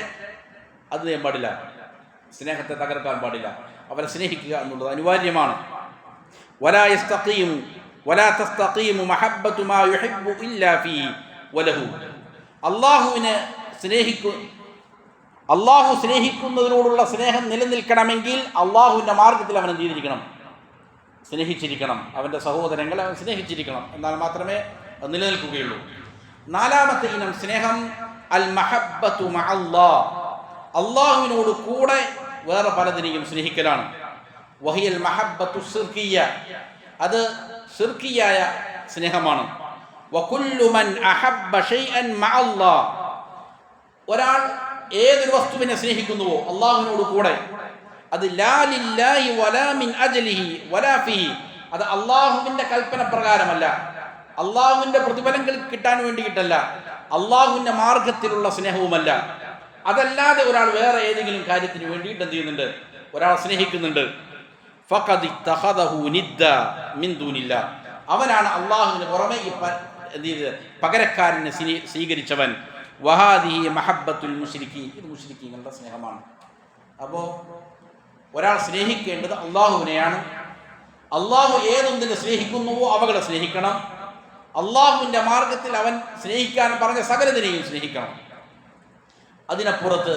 അത് ചെയ്യാൻ പാടില്ല, സ്നേഹത്തെ തകർക്കാൻ പാടില്ല. അവരെ സ്നേഹിക്കുക എന്നുള്ളത് അനിവാര്യമാണ്. വലാ യസ്തഖീമു വലാ തസ്തഖീമു മഹബ്ബതു മാ യുഹിബ്ബു ഇല്ലാ ഫീഹി വലഹു, അള്ളാഹു സ്നേഹിക്കുന്നതിനോടുള്ള സ്നേഹം നിലനിൽക്കണമെങ്കിൽ അള്ളാഹുവിൻ്റെ മാർഗത്തിൽ അവൻ എന്ത് ചെയ്തിരിക്കണം? സ്നേഹിച്ചിരിക്കണം. അവൻ്റെ സഹോദരങ്ങളെ അവൻ സ്നേഹിച്ചിരിക്കണം. എന്നാൽ മാത്രമേ അത് നിലനിൽക്കുകയുള്ളൂ. നാലാമത്തെ ഇനം സ്നേഹം അൽ മഹബ്ബതു മഅല്ലാഹ്, അള്ളാഹുവിനോട് കൂടെ വേറെ പലതിനെയും സ്നേഹിക്കലാണ്. വഹിയൽ മഹബ്ബത്തു ശിർക്കിയ്യ, അത് ശിർക്കിയായ സ്നേഹമാണ്. വകുല്ലു മൻ അഹബ്ബ ഷൈഅൻ മഅല്ലാഹ്, ഒരാൾ ഏതൊരു വസ്തുവിനെ സ്നേഹിക്കുന്നുവോ അള്ളാഹുവിനോട് കൂടെ, അത് ലാ ലില്ലാഹി വലാ മിൻ അജ്ലിഹി വലാ ഫീഹി, അത് അള്ളാഹുവിൻ്റെ കൽപ്പന പ്രകാരമല്ല, അള്ളാഹുവിൻ്റെ പ്രതിഫലങ്ങൾ കിട്ടാൻ വേണ്ടിയിട്ടല്ല, അള്ളാഹുവിൻ്റെ മാർഗത്തിലുള്ള സ്നേഹവുമല്ല, അതല്ലാതെ ഒരാൾ വേറെ ഏതെങ്കിലും കാര്യത്തിന് വേണ്ടിയിട്ട് എന്ത് ചെയ്യുന്നുണ്ട്? ഒരാൾ സ്നേഹിക്കുന്നുണ്ട്. ഫഖദ് ഇത്തഖദഹു നിദ്ദ മിൻ ദൂനില്ലാഹ്, അവനാണ് അള്ളാഹുവിന് പുറമെ എന്ത് ചെയ്ത് പകരക്കാരനെ സ്വീകരിച്ചവൻ. വഹാദിഹി മഹബ്ബത്തുൽ മുശ്രിക്കീൻ, ഇത് മുശ്രിക്കീങ്ങളുടെ സ്നേഹമാണ്. അപ്പോൾ ഒരാൾ സ്നേഹിക്കേണ്ടത് അള്ളാഹുവിനെയാണ്. അള്ളാഹു ഏതൊന്നിനെ സ്നേഹിക്കുന്നുവോ അവകളെ സ്നേഹിക്കണം. അള്ളാഹുവിൻ്റെ മാർഗത്തിൽ അവൻ സ്നേഹിക്കാൻ പറഞ്ഞ സകലതിനെയും സ്നേഹിക്കണം. അതിനപ്പുറത്ത്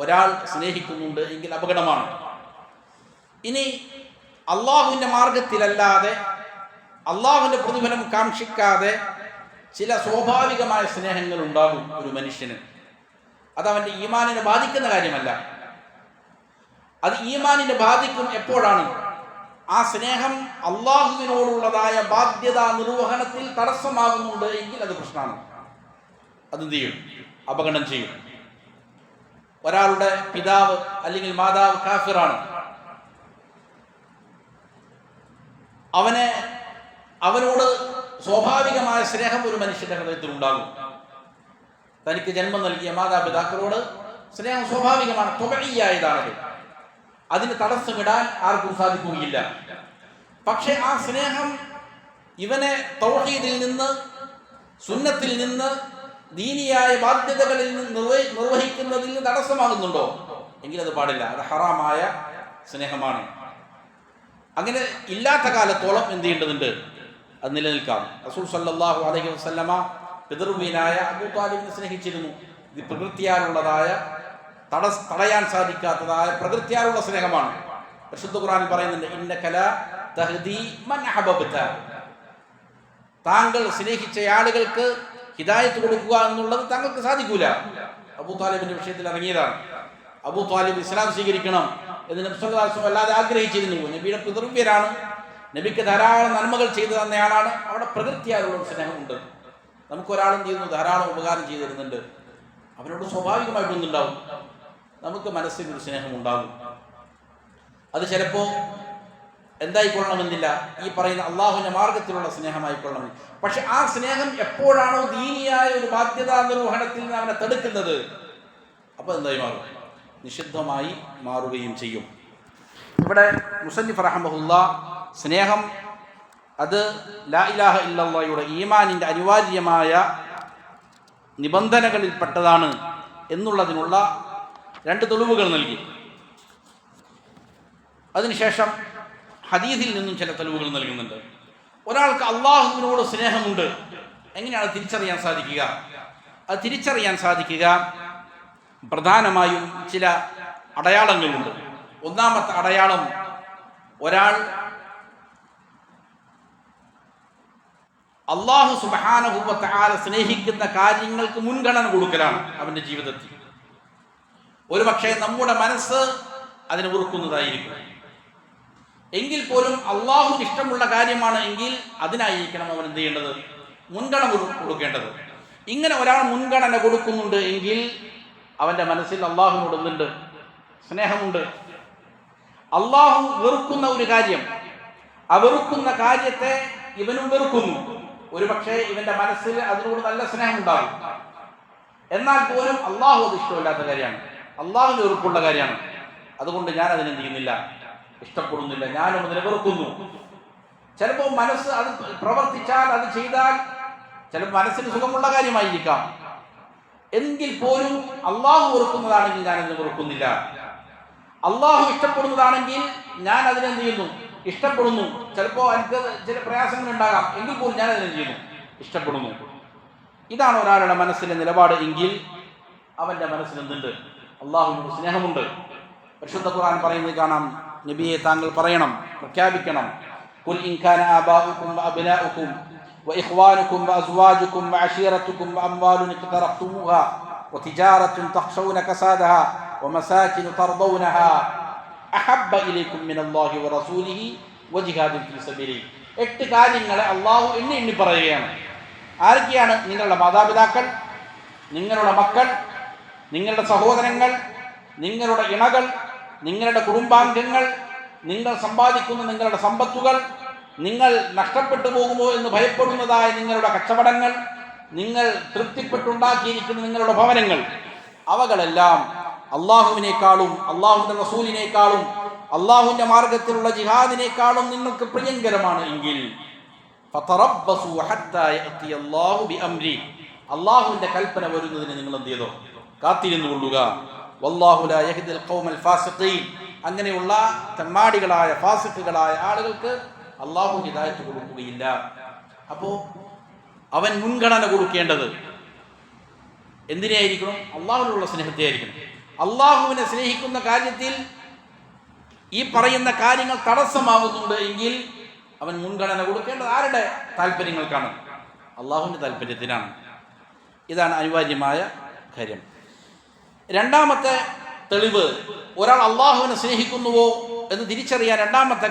ഒരാൾ സ്നേഹിക്കുന്നുണ്ട് എങ്കിൽ അപകടമാണ്. ഇനി അള്ളാഹുവിൻ്റെ മാർഗത്തിലല്ലാതെ അള്ളാഹുവിൻ്റെ പ്രതിഫലം കാക്ഷിക്കാതെ ചില സ്വാഭാവികമായ സ്നേഹങ്ങൾ ഉണ്ടാകും ഒരു മനുഷ്യന്. അതവൻ്റെ ഈമാനിനെ ബാധിക്കുന്ന കാര്യമല്ല. അത് ഈമാനിനെ ബാധിക്കും എപ്പോഴാണ്? ആ സ്നേഹം അള്ളാഹുവിനോടുള്ളതായ ബാധ്യതാ നിർവഹണത്തിൽ തടസ്സമാകുന്നുണ്ട് എങ്കിൽ അത് പ്രശ്നമാണ്. അതെന്ത് ചെയ്യും? അപകടം ചെയ്യും. ഒരാളുടെ പിതാവ് അല്ലെങ്കിൽ മാതാവ് കാഫിറാണ്. അവനോട് സ്വാഭാവികമായ സ്നേഹം ഒരു മനുഷ്യന്റെ ഹൃദയത്തിൽ ഉണ്ടാകും. തനിക്ക് ജന്മം നൽകിയ മാതാപിതാക്കളോട് സ്നേഹം സ്വാഭാവികമാണ്, ത്വബഈയായതാണത്. അതിന് തടസ്സമിടാൻ ആർക്കും സാധിക്കുകയില്ല. പക്ഷെ ആ സ്നേഹം ഇവനെ തൗഹീദിൽ നിന്ന്, സുന്നത്തിൽ നിന്ന്, ദീനിയായ ബാധ്യതകളിൽ നിന്ന് നിർവഹിക്കുന്നതിൽ നിന്ന് തടസ്സമാകുന്നുണ്ടോ എങ്കിൽ അത് പാടില്ല. അത് ഹറാമായ സ്നേഹമാണ്. അങ്ങനെ ഇല്ലാത്ത കാലത്തോളം എന്ത് ചെയ്യേണ്ടതുണ്ട്? അത് നിലനിൽക്കാം. റസൂൽ സല്ലല്ലാഹു അലൈഹി വസല്ലമ പിതൃവീനായ അബൂ ത്വാലിബിനെ സ്നേഹിച്ചിരുന്നു. ഇത് പ്രകൃതിയാലുള്ളതായ തടയാൻ സാധിക്കാത്തതായ പ്രകൃതിയാലുള്ള സ്നേഹമാണ്. പരിശുദ്ധ ഖുർആനിൽ പറയുന്നുണ്ട്, ഇന്നക ലാ തഹ്ദീ മൻ അഹബബ്ത. താങ്കൾ സ്നേഹിച്ച ആളുകൾക്ക് ഹിദായത്ത് കൊടുക്കുക എന്നുള്ളത് താങ്കൾക്ക് സാധിക്കൂല. അബൂ ത്വാലിബിന്റെ വിഷയത്തിൽ ഇറങ്ങിയതാണ്. അബൂ ത്വാലിബ് ഇസ്ലാം സ്വീകരിക്കണം എന്ന് നബി സല്ലല്ലാഹു അലൈഹി വസല്ലം അല്ലാതെ ആഗ്രഹിച്ചിരുന്നു. നബിയുടെ പിതൃവ്യരാണ്, നബിക്ക് ധാരാളം നന്മകൾ ചെയ്തു തന്നയാളാണ്. അവിടെ പ്രകൃതിയാലുള്ള സ്നേഹമുണ്ട്. നമുക്കൊരാളും ചെയ്യുന്നു, ധാരാളം ഉപകാരം ചെയ്തു തരുന്നുണ്ട്, അവരോട് സ്വാഭാവികമായിട്ടൊന്നുണ്ടാവും, നമുക്ക് മനസ്സിനൊരു സ്നേഹം ഉണ്ടാകും. അത് ചിലപ്പോൾ എന്തായിക്കൊള്ളണമെന്നില്ല, ഈ പറയുന്ന അള്ളാഹുവിൻ്റെ മാർഗത്തിലുള്ള സ്നേഹമായിക്കൊള്ളണം. പക്ഷെ ആ സ്നേഹം എപ്പോഴാണോ ദീനിയായ ഒരു ബാധ്യതാ നിർവഹണത്തിൽ നിന്ന് അവനെ തടുക്കുന്നത്, അപ്പോൾ എന്തായി മാറും? നിഷിദ്ധമായി മാറുകയും ചെയ്യും. ഇവിടെ മുസന്നിഫ് റഹ്മഹുല്ലാ സ്നേഹം അത് ലാ ഇലാഹ ഇല്ലല്ലാഹയുടെ ഈമാനിൻ്റെ അനിവാര്യമായ നിബന്ധനകളിൽപ്പെട്ടതാണ് എന്നുള്ളതിനുള്ള 2 തെളിവുകൾ നൽകി. അതിനുശേഷം ഹദീസിൽ നിന്നും ചില തെളിവുകൾ നൽകുന്നുണ്ട്. ഒരാൾക്ക് അള്ളാഹുവിനോട് സ്നേഹമുണ്ട്, എങ്ങനെയാണ് തിരിച്ചറിയാൻ സാധിക്കുക? അത് തിരിച്ചറിയാൻ സാധിക്കുക പ്രധാനമായും ചില അടയാളങ്ങളുണ്ട്. ഒന്നാമത്തെ അടയാളം, ഒരാൾ അള്ളാഹു സുബ്ഹാനഹു വ തആല സ്നേഹിക്കുന്ന കാര്യങ്ങൾക്ക് മുൻഗണന കൊടുക്കലാണ് അവൻ്റെ ജീവിതത്തിൽ. ഒരു പക്ഷേ നമ്മുടെ മനസ്സ് അതിനെ വെറുക്കുന്നതായിരിക്കും. എങ്കിൽ പോലും അള്ളാഹുവിന് ഇഷ്ടമുള്ള കാര്യമാണ് എങ്കിൽ അതിനായിരിക്കണം അവൻ എന്ത് ചെയ്യേണ്ടത്? മുൻഗണന കൊടുക്കേണ്ടത്. ഇങ്ങനെ ഒരാൾ മുൻഗണന കൊടുക്കുന്നുണ്ട് എങ്കിൽ അവൻ്റെ മനസ്സിൽ അള്ളാഹുവിനോട് എന്തുണ്ട്? സ്നേഹമുണ്ട്. അള്ളാഹു വെറുക്കുന്ന ഒരു കാര്യം, ആ വെറുക്കുന്ന കാര്യത്തെ ഇവനും വെറുക്കുന്നു. ഒരു പക്ഷേ ഇവന്റെ മനസ്സിൽ അതിനോട് നല്ല സ്നേഹം ഉണ്ടാകും. എന്നാൽ പോലും അള്ളാഹു അത് ഇഷ്ടമില്ലാത്ത കാര്യമാണ്, അള്ളാഹുവിന് വെറുപ്പുള്ള കാര്യമാണ്. അതുകൊണ്ട് ഞാൻ അതിനെന്ത് ചെയ്യുന്നില്ല? ഇഷ്ടപ്പെടുന്നില്ല, ഞാനും അതിനെ വെറുക്കുന്നു. ചിലപ്പോൾ മനസ്സ് അത് പ്രവർത്തിച്ചാൽ, അത് ചെയ്താൽ ചിലപ്പോൾ മനസ്സിന് സുഖമുള്ള കാര്യമായിരിക്കാം. എങ്കിൽ പോലും അള്ളാഹു വെറുക്കുന്നതാണെങ്കിൽ ഞാൻ അതിനെ വെറുക്കുന്നില്ല. അള്ളാഹു ഇഷ്ടപ്പെടുന്നതാണെങ്കിൽ ഞാൻ അതിനെന്ത് ചെയ്യുന്നു? ഇഷ്ടപ്പെടുന്നു. ചിലപ്പോൾ എനിക്ക് ചില പ്രയാസങ്ങൾ ഉണ്ടാകാം, എങ്കിൽ പോലും ഞാൻ അതിനെ ചെയ്യുന്നു, ഇഷ്ടപ്പെടുന്നു. ഇതാണ് ഒരാളുടെ മനസ്സിലെ നിലപാട് എങ്കിൽ അവൻ്റെ മനസ്സിൽ എന്തുണ്ട്? അള്ളാഹുവിനോട് സ്നേഹമുണ്ട്. പരിശുദ്ധ ഖുർആൻ പറയുന്നത് കാണാം, നബിയെ താങ്കൾ പറയണം, പ്രഖ്യാപിക്കണം, ഖുൽ ഇൻ കാന ആബാഉകും വഅബ്നാഉകും വഇഖ്വാനുകും വഅസ്വാജുകും വഅശീറത്തുകും വഅംവാലുൻ ഇഖ്തറഫ്തുമുഹാ വതിജാറത്തുൻ തഖ്ശൗന കസാദഹാ വമസാകിനു തർദൗനഹാ അഹബ്ബ ഇലൈക്കും മിനല്ലാഹി വറസൂലിഹി വജിഹാദിൻ ഫീ സബീലിഹി. 8 കാര്യങ്ങളെ അള്ളാഹു എണ്ണി പറയുകയാണ്. ആരൊക്കെയാണ്? നിങ്ങളുടെ മാതാപിതാക്കൾ, നിങ്ങളുടെ മക്കൾ, നിങ്ങളുടെ സഹോദരങ്ങൾ, നിങ്ങളുടെ ഇണകൾ, നിങ്ങളുടെ കുടുംബാംഗങ്ങൾ, നിങ്ങൾ സമ്പാദിക്കുന്ന നിങ്ങളുടെ സമ്പത്തുകൾ, നിങ്ങൾ നഷ്ടപ്പെട്ടു പോകുമോ എന്ന് ഭയപ്പെടുന്നതായ നിങ്ങളുടെ കച്ചവടങ്ങൾ, നിങ്ങൾ തൃപ്തിപ്പെട്ടുണ്ടാക്കിയിരിക്കുന്ന നിങ്ങളുടെ ഭവനങ്ങൾ, അവകളെല്ലാം അള്ളാഹുവിനേക്കാളും അള്ളാഹുവിൻ്റെ റസൂലിനേക്കാളും അള്ളാഹുവിൻ്റെ മാർഗത്തിലുള്ള ജിഹാദിനേക്കാളും നിങ്ങൾക്ക് പ്രിയങ്കരമാണ് എങ്കിൽ ഫതറബ്ബസു ഹത്താ യഅതി അല്ലാഹു ബിഅംരി, അള്ളാഹുവിൻ്റെ കൽപ്പന വരുന്നതിന് നിങ്ങൾ എന്ത് ചെയ്തോ? കാത്തിരുന്നു കൊള്ളുക. വല്ലാഹു ലാ യഹ്ദിൽ ഖൗമൽ ഫാസിഖീൻ, അങ്ങനെയുള്ള തെമ്മാടികളായ ഫാസിഖുകളായ ആളുകൾക്ക് അള്ളാഹു ഹിദായത്ത് കൊടുക്കുകയില്ല. അപ്പോൾ അവൻ മുൻഗണന കൊടുക്കേണ്ടത് എന്തിനായിരിക്കണം? അള്ളാഹുവിനുള്ള സ്നേഹത്തെ ആയിരിക്കണം. അള്ളാഹുവിനെ സ്നേഹിക്കുന്ന കാര്യത്തിൽ ഈ പറയുന്ന കാര്യങ്ങൾ തടസ്സമാകുന്നുണ്ട് എങ്കിൽ അവൻ മുൻഗണന കൊടുക്കേണ്ടത് ആരുടെ താല്പര്യങ്ങൾക്കാണ്? അള്ളാഹുവിൻ്റെ താല്പര്യത്തിനാണ്. ഇതാണ് അനിവാര്യമായ കാര്യം. രണ്ടാമത്തെ തെളിവ്, ഒരാൾ അള്ളാഹുവിനെ സ്നേഹിക്കുന്നുവോ എന്ന് തിരിച്ചറിയാൻ രണ്ടാമത്തെ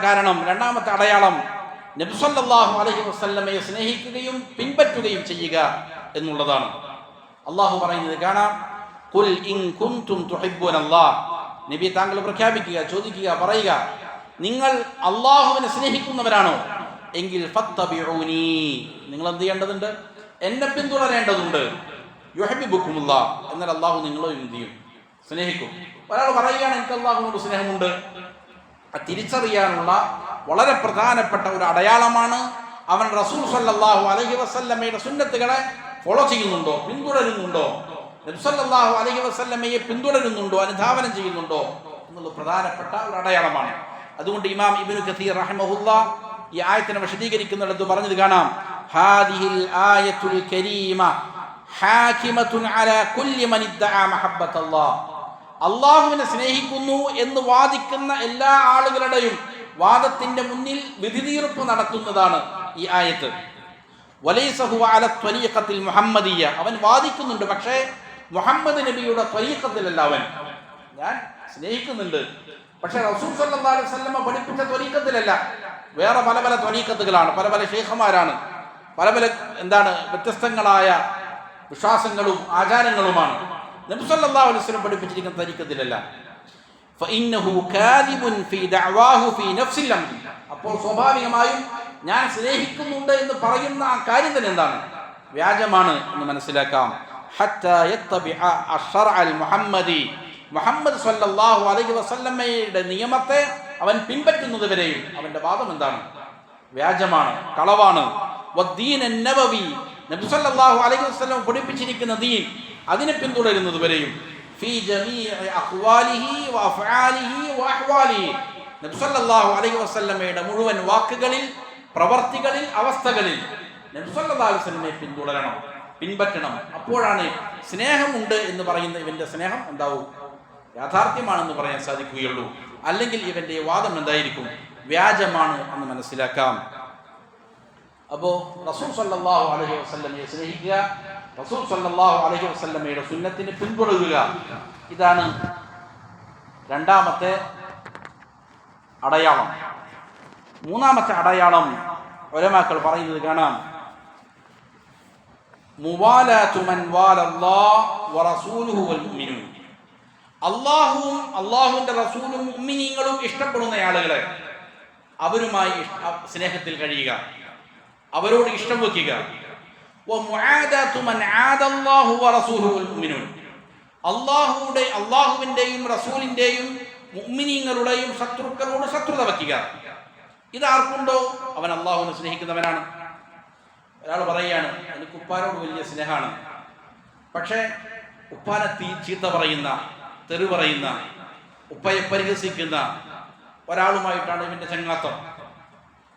അടയാളം നബി സല്ലല്ലാഹു അലൈഹി വസല്ലമയെ സ്നേഹിക്കുകയും പിൻപറ്റുകയും ചെയ്യുക എന്നുള്ളതാണ്. അള്ളാഹു പറയുന്നത് കാണാം, ഖുൽ ഇൻ കുൻതും തുഹിബ്ബൂനല്ലാഹ്, നബി താങ്കൾ പ്രഖ്യാപിക്കുക, ചോദിക്കുക, പറയുക, നിങ്ങൾ അള്ളാഹുവിനെ സ്നേഹിക്കുന്നവരാണോ എങ്കിൽ ഫത്തബിഊനി, നിങ്ങൾ എന്ത് ചെയ്യേണ്ടതുണ്ട്? എന്നെ പിന്തുടരേണ്ടതുണ്ട്. യുഹിബ്ബുക്കുമുല്ലാഹ്, എന്നാൽ അള്ളാഹു നിങ്ങളെ എന്ത് ചെയ്യും? സ്നേഹിക്കും. ഒരാൾ പറയുകയാണ് എനിക്ക് അള്ളാഹുവിനോട് സ്നേഹമുണ്ട്, തിരിച്ചറിയാനുള്ള വളരെ പ്രധാനപ്പെട്ട ഒരു അടയാളമാണ് അവൻ റസൂൽ സല്ലല്ലാഹു അലൈഹി വസല്ലമയുടെ സുന്നത്തുകളെ ഫോളോ ചെയ്യുന്നുണ്ടോ, പിന്തുടരുന്നുണ്ടോ, നബി സല്ലല്ലാഹു അലൈഹി വസല്ലമയെ പിന്തുടരുന്നുണ്ടോ, അനുധാവനം ചെയ്യുന്നുണ്ടോ എന്നുള്ള പ്രധാനപ്പെട്ട ഒരു അടയാളമാണ്. അതുകൊണ്ട് ഇമാം ഇബ്നു കസീർ റഹിമഹുല്ലാഹ് ഈ ആയത്തിനെ വിശദീകരിക്കുന്നിടത്ത് പറഞ്ഞത് കാണാം, ഹാദിഹിൽ ആയത്തുൽ കരീമ ഹാകിമത്തുൻ അലാ കുല്ലി മൻ ഇദ്ദഅ മഹബ്ബത്തല്ലാഹ്, അള്ളാഹുവിനെ സ്നേഹിക്കുന്നു എന്ന് വാദിക്കുന്ന എല്ലാ ആളുകളുടെയും വാദത്തിന്റെ മുന്നിൽ വിധിതീർപ്പ് നടത്തുന്നതാണ് ഈ ആയത്ത്. വലൈസ ഹുവ അല ത്വരീഖത്തിൽ മുഹമ്മദിയ്യ, അവൻ വാദിക്കുന്നുണ്ട്, പക്ഷേ മുഹമ്മദ് നബിയുടെ ത്വരീഖത്തിലല്ല. അവൻ ഞാൻ സ്നേഹിക്കുന്നുണ്ട്, പക്ഷെ റസൂൽ സല്ലല്ലാഹു അലൈഹി വസല്ലമ പഠിപ്പിച്ച ത്വരീഖത്തിലല്ല. വേറെ പല പല ത്വരീഖത്തുകളാണ്, പല പല ശൈഖമാരാണ്, പല പല വ്യത്യസ്തങ്ങളായ വിശ്വാസങ്ങളും ആചാരങ്ങളുമാണ്. നബി സല്ലല്ലാഹു അലൈഹി വസല്ലം പഠിപ്പിച്ചിരിക്കുന്ന ത്വരീഖത്തിലല്ല. ഫഇന്നഹു കാദിബുൻ ഫീ ദഅവാഹു ഫീ നഫ്സിൽ അംരി, അപ്പോൾ സ്വാഭാവികമായും ഞാൻ സ്നേഹിക്കുന്നുണ്ട് എന്ന് പറയുന്ന ആ കാര്യം തന്നെ എന്താണ്? വ്യാജമാണ് എന്ന് മനസ്സിലാക്കാം. ഹത്താ യത്തബിഅ അശ്ശറഅൽ മുഹമ്മദി, മുഹമ്മദ് സല്ലല്ലാഹു അലൈഹി വസല്ലമയുടെ നിയമത്തെ അവൻ പിൻപറ്റുന്നത് വരെയും അവന്റെ വാദം എന്താണ്? വ്യാജമാണ്, കളവാണ്. വദ്ദീൻ അന്നബവി, നബി സല്ലല്ലാഹു അലൈഹി വസല്ലം പഠിപ്പിച്ചിരിക്കുന്ന ദീൻ, അതിനെ പിന്തുടരുന്നത് വരെയും ഫീ ജമീഇ അഖ്വാലിഹി വഅഫ്ആലിഹി വഅഹ്വാലിഹി, നബി സല്ലല്ലാഹു അലൈഹി വസല്ലമയുടെ മുഴുവൻ വാക്കുകളിൽ, പ്രവർത്തികളിൽ, അവസ്ഥകളിൽ നബി സല്ലല്ലാഹു അലൈഹി വസല്ലമയെ പിന്തുടരണം, പിൻപറ്റണം. അപ്പോഴാണ് സ്നേഹമുണ്ട് എന്ന് പറയുന്ന ഇവന്റെ സ്നേഹം എന്താവും? യാഥാർത്ഥ്യമാണെന്ന് പറയാൻ സാധിക്കുകയുള്ളൂ. അല്ലെങ്കിൽ ഇവന്റെ വാദം എന്തായിരിക്കും? വ്യാജമാണ് എന്ന് മനസ്സിലാക്കാം. അപ്പോൾ റസൂൽ സല്ലല്ലാഹു അലൈഹി വസല്ലമയെ സ്നേഹിക്കുക, റസൂൽ സല്ലല്ലാഹു അലൈഹി വസല്ലമയുടെ സുന്നത്തിനെ പിന്തുടരുക, ഇതാണ് രണ്ടാമത്തെ അടയാളം. മൂന്നാമത്തെ അടയാളം ഉലമാക്കൾ പറയുന്നത് കാണാം, മുവാലാതു മൻ വാലല്ലാഹു വറസൂലുഹു വൽ മുഅ്മിനൂൻ, അല്ലാഹുവും അല്ലാഹുവിന്റെ റസൂലും മുഅ്മിനീങ്ങളും ഇഷ്ടപ്പെടുന്ന ആളുകളെ അവരുമായി സ്നേഹത്തിൽ കഴിയുക, അവരോട് ഇഷ്ടം വെക്കുക. വമുആദാതു മൻ ആദല്ലാഹു വറസൂലുഹു വൽ മുഅ്മിനൂൻ, അല്ലാഹുവിന്റെയും റസൂലിന്റെയും മുഅ്മിനീങ്ങളുടെയും ശത്രുക്കളോട് ശത്രുത വയ്ക്കുക. ഇതാർക്കുണ്ടോ അവൻ അള്ളാഹുവിനെ സ്നേഹിക്കുന്നവനാണ്. ഒരാൾ പറയുകയാണ് എനിക്ക് ഉപ്പാനോട് വലിയ സ്നേഹമാണ്, പക്ഷേ ഉപ്പാനെ ചീത്ത പറയുന്ന, തെറി പറയുന്ന, ഉപ്പയെ പരിഹസിക്കുന്ന ഒരാളുമായിട്ടാണ് ഇവന്റെ ചങ്ങാത്തം,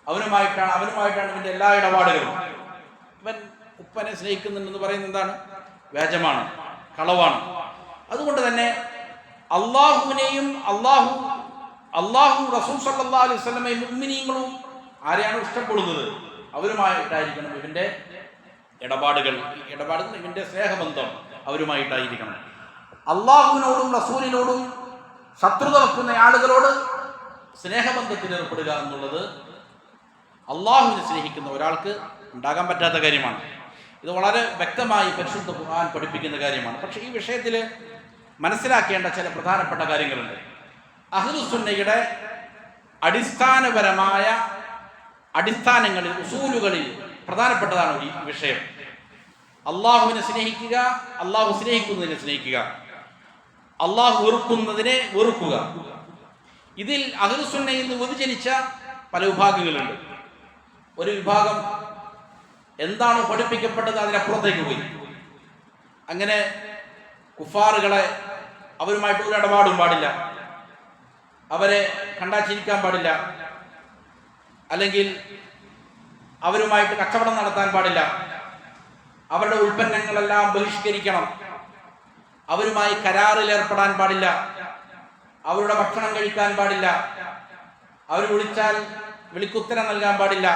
അവനുമായിട്ടാണ് ഇവന്റെ എല്ലാ ഇടപാടുകളും. ഇവൻ ഉപ്പനെ സ്നേഹിക്കുന്നുണ്ടെന്ന് പറയുന്നത് എന്താണ്? വ്യാജമാണ്, കളവാണ്. അതുകൊണ്ട് തന്നെ അള്ളാഹുവിനെയും അള്ളാഹു റസൂൽ സല്ലല്ലാഹു അലൈഹി വസല്ലമയും മുഅ്മിനീങ്ങളും ആരെയാണ് ഇഷ്ടപ്പെടുന്നത് അവരുമായിട്ടായിരിക്കണം ഇവന്റെ ഇടപാടുകൾ, ഇവന്റെ സ്നേഹബന്ധം അവരുമായിട്ടായിരിക്കണം. അള്ളാഹുവിനോടും റസൂലിനോടും ശത്രുത വെക്കുന്ന ആളുകളോട് സ്നേഹബന്ധത്തിൽ ഏർപ്പെടുക എന്നുള്ളത് അള്ളാഹുവിനെ സ്നേഹിക്കുന്ന ഒരാൾക്ക് ഉണ്ടാകാൻ പറ്റാത്ത കാര്യമാണ്. ഇത് വളരെ വ്യക്തമായി പരിശുദ്ധ ഖുർആൻ പഠിപ്പിക്കുന്ന കാര്യമാണ്. പക്ഷേ ഈ വിഷയത്തിൽ മനസ്സിലാക്കേണ്ട ചില പ്രധാനപ്പെട്ട കാര്യങ്ങളുണ്ട്. അഹ്ലുസുന്നയുടെ അടിസ്ഥാനപരമായ അടിസ്ഥാനങ്ങളിൽ, ഉസൂലുകളിൽ പ്രധാനപ്പെട്ടതാണ് ഈ വിഷയം. അള്ളാഹുവിനെ സ്നേഹിക്കുക, അള്ളാഹു സ്നേഹിക്കുന്നതിനെ സ്നേഹിക്കുക, അള്ളാഹു വെറുക്കുന്നതിനെ വെറുക്കുക. ഇതിൽ അഹ്ലുസുന്നയിൽ നിന്ന് വ്യതിചലിച്ച പല വിഭാഗങ്ങളുണ്ട്. ഒരു വിഭാഗം എന്താണോ പഠിപ്പിക്കപ്പെട്ടത് അതിനപ്പുറത്തേക്ക് പോയി. അങ്ങനെ കുഫാറുകളെ അവരുമായിട്ട് ഒരു ഇടപാടും പാടില്ല, അവരെ കണ്ടാച്ചിരിക്കാൻ പാടില്ല, അല്ലെങ്കിൽ അവരുമായിട്ട് കച്ചവടം നടത്താൻ പാടില്ല, അവരുടെ ഉൽപ്പന്നങ്ങളെല്ലാം ബഹിഷ്കരിക്കണം, അവരുമായി കരാറിൽ ഏർപ്പെടാൻ പാടില്ല, അവരുടെ ഭക്ഷണം കഴിക്കാൻ പാടില്ല, അവർ വിളിച്ചാൽ വിളിക്കുത്തരം നൽകാൻ പാടില്ല.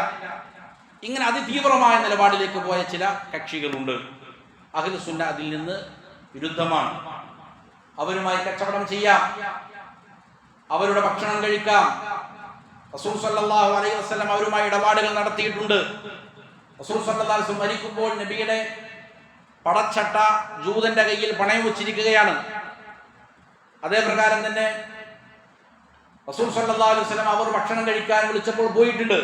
ഇങ്ങനെ അതിതീവ്രമായ നിലപാടിലേക്ക് പോയ ചില കക്ഷികളുണ്ട്. അഹ്ലു സുന്ന അതിൽ നിന്ന് വിരുദ്ധമാണ്. അവരുമായി കച്ചവടം ചെയ്യാം, അവരുടെ ഭക്ഷണം കഴിക്കാം. റസൂൽ സല്ലല്ലാഹു അലൈഹി വസല്ലം അവരുമായി ഇടപാടുകൾ നടത്തിയിട്ടുണ്ട്. റസൂൽ സല്ലല്ലാഹു അലൈഹി വസല്ലം മരിക്കുമ്പോൾ നബിയുടെ പടച്ചട്ട ജൂതന്റെ കയ്യിൽ പണയം വെച്ചിരിക്കുകയാണ്. അതേ പ്രകാരം തന്നെ റസൂൽ സല്ലല്ലാഹു അലൈഹി വസല്ലം അവർ ഭക്ഷണം കഴിക്കാൻ വിളിച്ചപ്പോൾ പോയിട്ടുണ്ട്,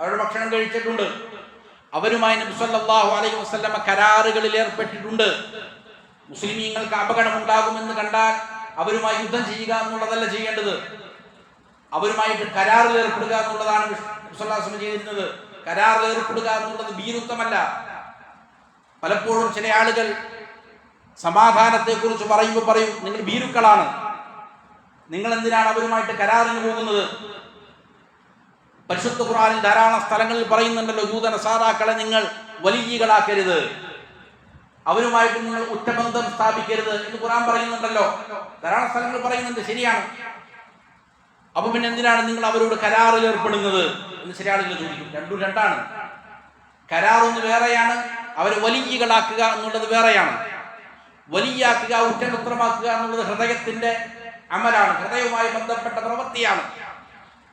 അവരുടെ ഭക്ഷണം കഴിച്ചിട്ടുണ്ട്. അവരുമായി നബി സല്ലല്ലാഹു അലൈഹി വസല്ലം കരാറുകളിൽ ഏർപ്പെട്ടിട്ടുണ്ട്. മുസ്ലിമീങ്ങൾക്ക് അപകടമുണ്ടാകുമെന്ന് കണ്ടാൽ അവരുമായി യുദ്ധം ചെയ്യുക എന്നുള്ളതല്ല ചെയ്യേണ്ടത്, അവരുമായിട്ട് കരാറിൽ ഏർപ്പെടുക എന്നുള്ളതാണ് നബി സല്ലല്ലാഹു അലൈഹി വസല്ലം ചെയ്തിരുന്നത്. കരാറിൽ ഏർപ്പെടുക എന്നുള്ളത് ഭീരുത്വമല്ല. പലപ്പോഴും ചില ആളുകൾ സമാധാനത്തെക്കുറിച്ച് പറയുമ്പോൾ പറയും, നിങ്ങൾ ഭീരുക്കളാണ്, നിങ്ങൾ എന്തിനാണ് അവരുമായിട്ട് കരാറിന് പോകുന്നത്? പരിശുദ്ധ ഖുർആനിൽ ധാരാളം സ്ഥലങ്ങളിൽ പറയുന്നുണ്ടല്ലോ, ജൂത നസാറാക്കളെ നിങ്ങൾ വലിയകളാക്കരുത്, അവരുമായിട്ട് നിങ്ങൾ ഉറ്റബന്ധം സ്ഥാപിക്കരുത് എന്ന് ഖുർആൻ പറയുന്നുണ്ടല്ലോ, ധാരാളം സ്ഥലങ്ങൾ പറയുന്നുണ്ട്. ശരിയാണ്. അപ്പൊ പിന്നെ എന്തിനാണ് നിങ്ങൾ അവരോട് കരാറിൽ ഏർപ്പെടുന്നത് എന്ന് ചില ആളുകൾ ചോദിക്കും. രണ്ടും രണ്ടാണ്. കരാറൊന്ന് വേറെയാണ്, അവരെ വലിയകളാക്കുക എന്നുള്ളത് വേറെയാണ്. വലിയാക്കുക, ഉറ്റമിത്രമാക്കുക എന്നുള്ളത് ഹൃദയത്തിന്റെ അമലാണ്, ഹൃദയവുമായി ബന്ധപ്പെട്ട പ്രവൃത്തിയാണ്.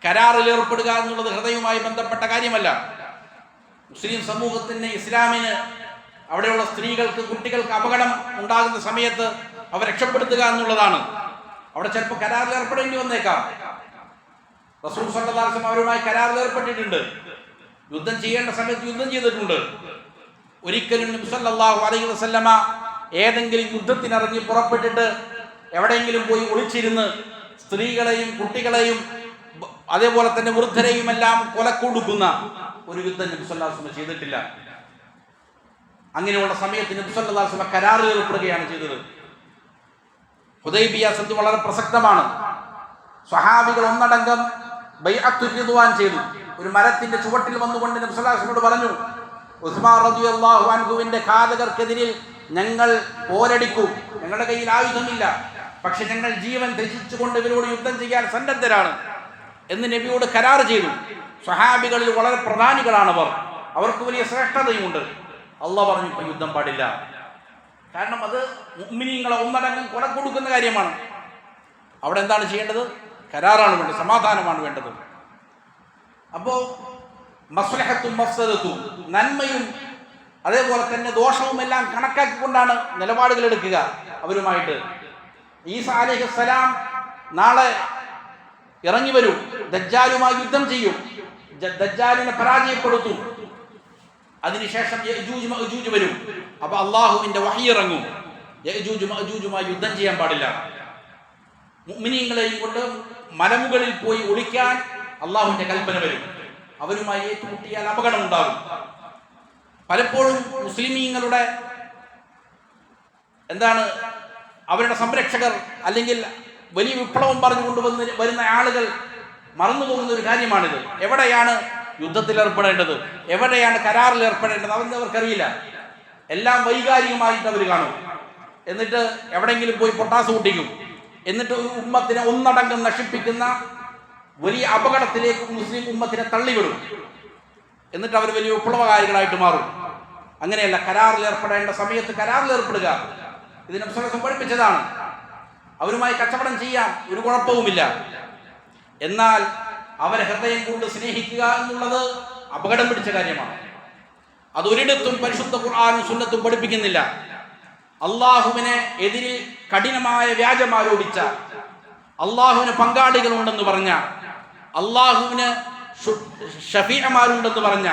കരാറിൽ ഏർപ്പെടുക എന്നുള്ളത് ഹൃദയവുമായി ബന്ധപ്പെട്ട കാര്യമല്ല. മുസ്ലിം സമൂഹത്തിന്, ഇസ്ലാമിന് അവിടെയുള്ള സ്ത്രീകൾക്ക്, കുട്ടികൾക്ക് അപകടം ഉണ്ടാകുന്ന സമയത്ത് അവർ രക്ഷപ്പെടുത്തുക എന്നുള്ളതാണ്. അവിടെ ചിലപ്പോൾ കരാറിൽ ഏർപ്പെടേണ്ടി വന്നേക്കാം. റസൂൽ സല്ലല്ലാഹു അലൈഹി വസല്ലം അവരുമായി കരാറിൽ ഏർപ്പെട്ടിട്ടുണ്ട്, യുദ്ധം ചെയ്യേണ്ട സമയത്ത് യുദ്ധം ചെയ്തിട്ടുണ്ട്. ഒരിക്കലും നബി സല്ലല്ലാഹു അലൈഹി വസല്ലമ ഏതെങ്കിലും യുദ്ധത്തിനിറങ്ങി പുറപ്പെട്ടിട്ട് എവിടെയെങ്കിലും പോയി ഒളിച്ചിരുന്ന് സ്ത്രീകളെയും കുട്ടികളെയും അതേപോലെ തന്നെ വൃദ്ധരെയും എല്ലാം കൊലക്കൊടുക്കുന്ന ഒരു യുദ്ധം നബി സല്ലല്ലാഹു അലൈഹി വസല്ലം ചെയ്തിട്ടില്ല. അങ്ങനെയുള്ള സമയത്ത് നബി സല്ലല്ലാഹു അലൈഹി വസല്ലം കരാറിൽ ഏർപ്പെടുകയാണ് ചെയ്തത്. ഹുദൈബിയ സന്ധി വളരെ പ്രസക്തമാണ്. സ്വഹാബികൾ ഒന്നടങ്കം ബൈഅത്തുർ റിദ്വാൻ ചെയ്തു. ഒരു മരത്തിന്റെ ചുവട്ടിൽ വന്നുകൊണ്ട് നബി സല്ലല്ലാഹു അലൈഹി വസല്ലം പറഞ്ഞു, ഉസ്മാൻ റളിയല്ലാഹു അൻഹുവിന്റെ ഘാതകർക്കെതിരിൽ ഞങ്ങൾ പോരടിക്കും, ഞങ്ങളുടെ കയ്യിൽ ആയുധമില്ല, പക്ഷെ ഞങ്ങൾ ജീവൻ ത്യജിച്ചുകൊണ്ട് ഇവരോട് യുദ്ധം ചെയ്യാൻ സന്നദ്ധരാണ് എന്ന് നബിയോട് കരാർ ചെയ്തു. സ്വഹാബികളിൽ വളരെ പ്രധാനികളാണ് അവർ, അവർക്ക് വലിയ ശ്രേഷ്ഠതയുമുണ്ട്. അള്ളാഹ് പറഞ്ഞു, ഇപ്പൊ യുദ്ധം പാടില്ല. കാരണം അത് മുഅ്മിനീങ്ങളെ ഒന്നടങ്കം കൊല കൊടുക്കുന്ന കാര്യമാണ്. അവിടെ എന്താണ് ചെയ്യേണ്ടത്? കരാറാണ് വേണ്ടത്, സമാധാനമാണ് വേണ്ടത്. അപ്പോ മസ്ലഹത്തും മഫ്സദത്തും, നന്മയും അതേപോലെ തന്നെ ദോഷവും എല്ലാം കണക്കാക്കിക്കൊണ്ടാണ് നിലപാടുകൾ എടുക്കുക അവരുമായിട്ട്. ഈസാ അലൈഹിസ്സലാം നാളെ ഇറങ്ങി വരും, ദജ്ജാലുമായി യുദ്ധം ചെയ്യും, ദജ്ജാലിനെ പരാജയപ്പെടുത്തും. അതിനുശേഷം യഅ്ജൂജ് മഅ്ജൂജ് വരും. അപ്പൊ അള്ളാഹുവിന്റെ വഹി ഇറങ്ങും, യഅ്ജൂജ് മഅ്ജൂജുമായി യുദ്ധം ചെയ്യാൻ പാടില്ല. മുഅ്മിനീങ്ങളെയും കൊണ്ട് മലമുകളിൽ പോയി ഒളിക്കാൻ അള്ളാഹുവിന്റെ കൽപ്പന വരും. അവരുമായി ഏറ്റുമുട്ടിയാൽ അപകടം ഉണ്ടാകും. പലപ്പോഴും മുസ്ലിമീങ്ങളുടെ അവരുടെ സംരക്ഷകർ അല്ലെങ്കിൽ വലിയ വിപ്ലവം പറഞ്ഞുകൊണ്ട് വരുന്ന ആളുകൾ മറന്നുപോകുന്ന ഒരു കാര്യമാണിത്. എവിടെയാണ് യുദ്ധത്തിൽ ഏർപ്പെടേണ്ടത്, എവിടെയാണ് കരാറിൽ ഏർപ്പെടേണ്ടത്, അതൊന്നും അവർക്കറിയില്ല. എല്ലാം വൈകാരികമായിട്ട് അവർ കാണും. എന്നിട്ട് എവിടെയെങ്കിലും പോയി പൊട്ടാസ് പൊട്ടിക്കും. എന്നിട്ട് ഒരു ഉമ്മത്തിനെ ഒന്നടങ്കം നശിപ്പിക്കുന്ന വലിയ അപകടത്തിലേക്ക് മുസ്ലിം ഉമ്മത്തിനെ തള്ളിവിടും. എന്നിട്ട് അവർ വലിയ വിപ്ലവകാരികളായിട്ട് മാറും. അങ്ങനെയല്ല, കരാറിൽ ഏർപ്പെടേണ്ട സമയത്ത് കരാറിൽ ഏർപ്പെടുക. ഇത് നബി സല്ലല്ലാഹു അലൈഹി വസല്ലം പഠിപ്പിച്ചതാണ്. അവരുമായി കച്ചവടം ചെയ്യാം, ഒരു കുഴപ്പവുമില്ല. എന്നാൽ അവരെ ഹൃദയം കൊണ്ട് സ്നേഹിക്കുക എന്നുള്ളത് അപകടം പിടിച്ച കാര്യമാണ്. അതൊരിടത്തും പരിശുദ്ധ ഖുർആനും സുന്നത്തും പഠിപ്പിക്കുന്നില്ല. അള്ളാഹുവിനെ എതിരിൽ കഠിനമായ വ്യാജം ആരോപിച്ച, അള്ളാഹുവിന് പങ്കാളികളുണ്ടെന്ന് പറഞ്ഞ, അള്ളാഹുവിന് ഷഫീഅമാരുണ്ടെന്ന് പറഞ്ഞ,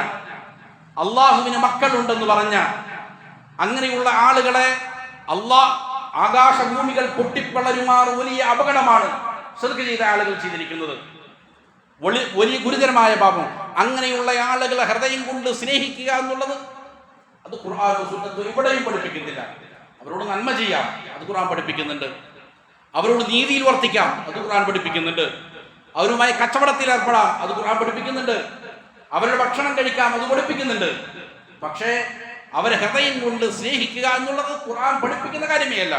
അള്ളാഹുവിന് മക്കളുണ്ടെന്ന് പറഞ്ഞ അങ്ങനെയുള്ള ആളുകളെ ആകാശഭൂമികൾ പൊട്ടിപ്പളരുമാർ വലിയ അപകടമാണ് ശിർക്ക് ചെയ്ത ആളുകൾ ചെയ്തിരിക്കുന്നത്. വലിയ ഗുരുതരമായ പാപം. അങ്ങനെയുള്ള ആളുകളെ ഹൃദയം കൊണ്ട് സ്നേഹിക്കുക എന്നുള്ളത് അത് ഖുർആനും സുന്നത്തും എവിടെയും പഠിപ്പിക്കുന്നില്ല. അവരോട് നന്മ ചെയ്യാം, അത് ഖുർആൻ പഠിപ്പിക്കുന്നുണ്ട്. അവരോട് നീതിയിൽ വർത്തിക്കാം, അത് ഖുർആൻ പഠിപ്പിക്കുന്നുണ്ട്. അവരുമായി കച്ചവടത്തിൽ ഏർപ്പെടാം, അത് ഖുർആൻ പഠിപ്പിക്കുന്നുണ്ട്. അവരുടെ ഭക്ഷണം കഴിക്കാം, അത് പഠിപ്പിക്കുന്നുണ്ട്. പക്ഷേ അവരെ ഹൃദയം കൊണ്ട് സ്നേഹിക്കുക എന്നുള്ളത് ഖുർആൻ പഠിപ്പിക്കുന്ന കാര്യമേ അല്ല.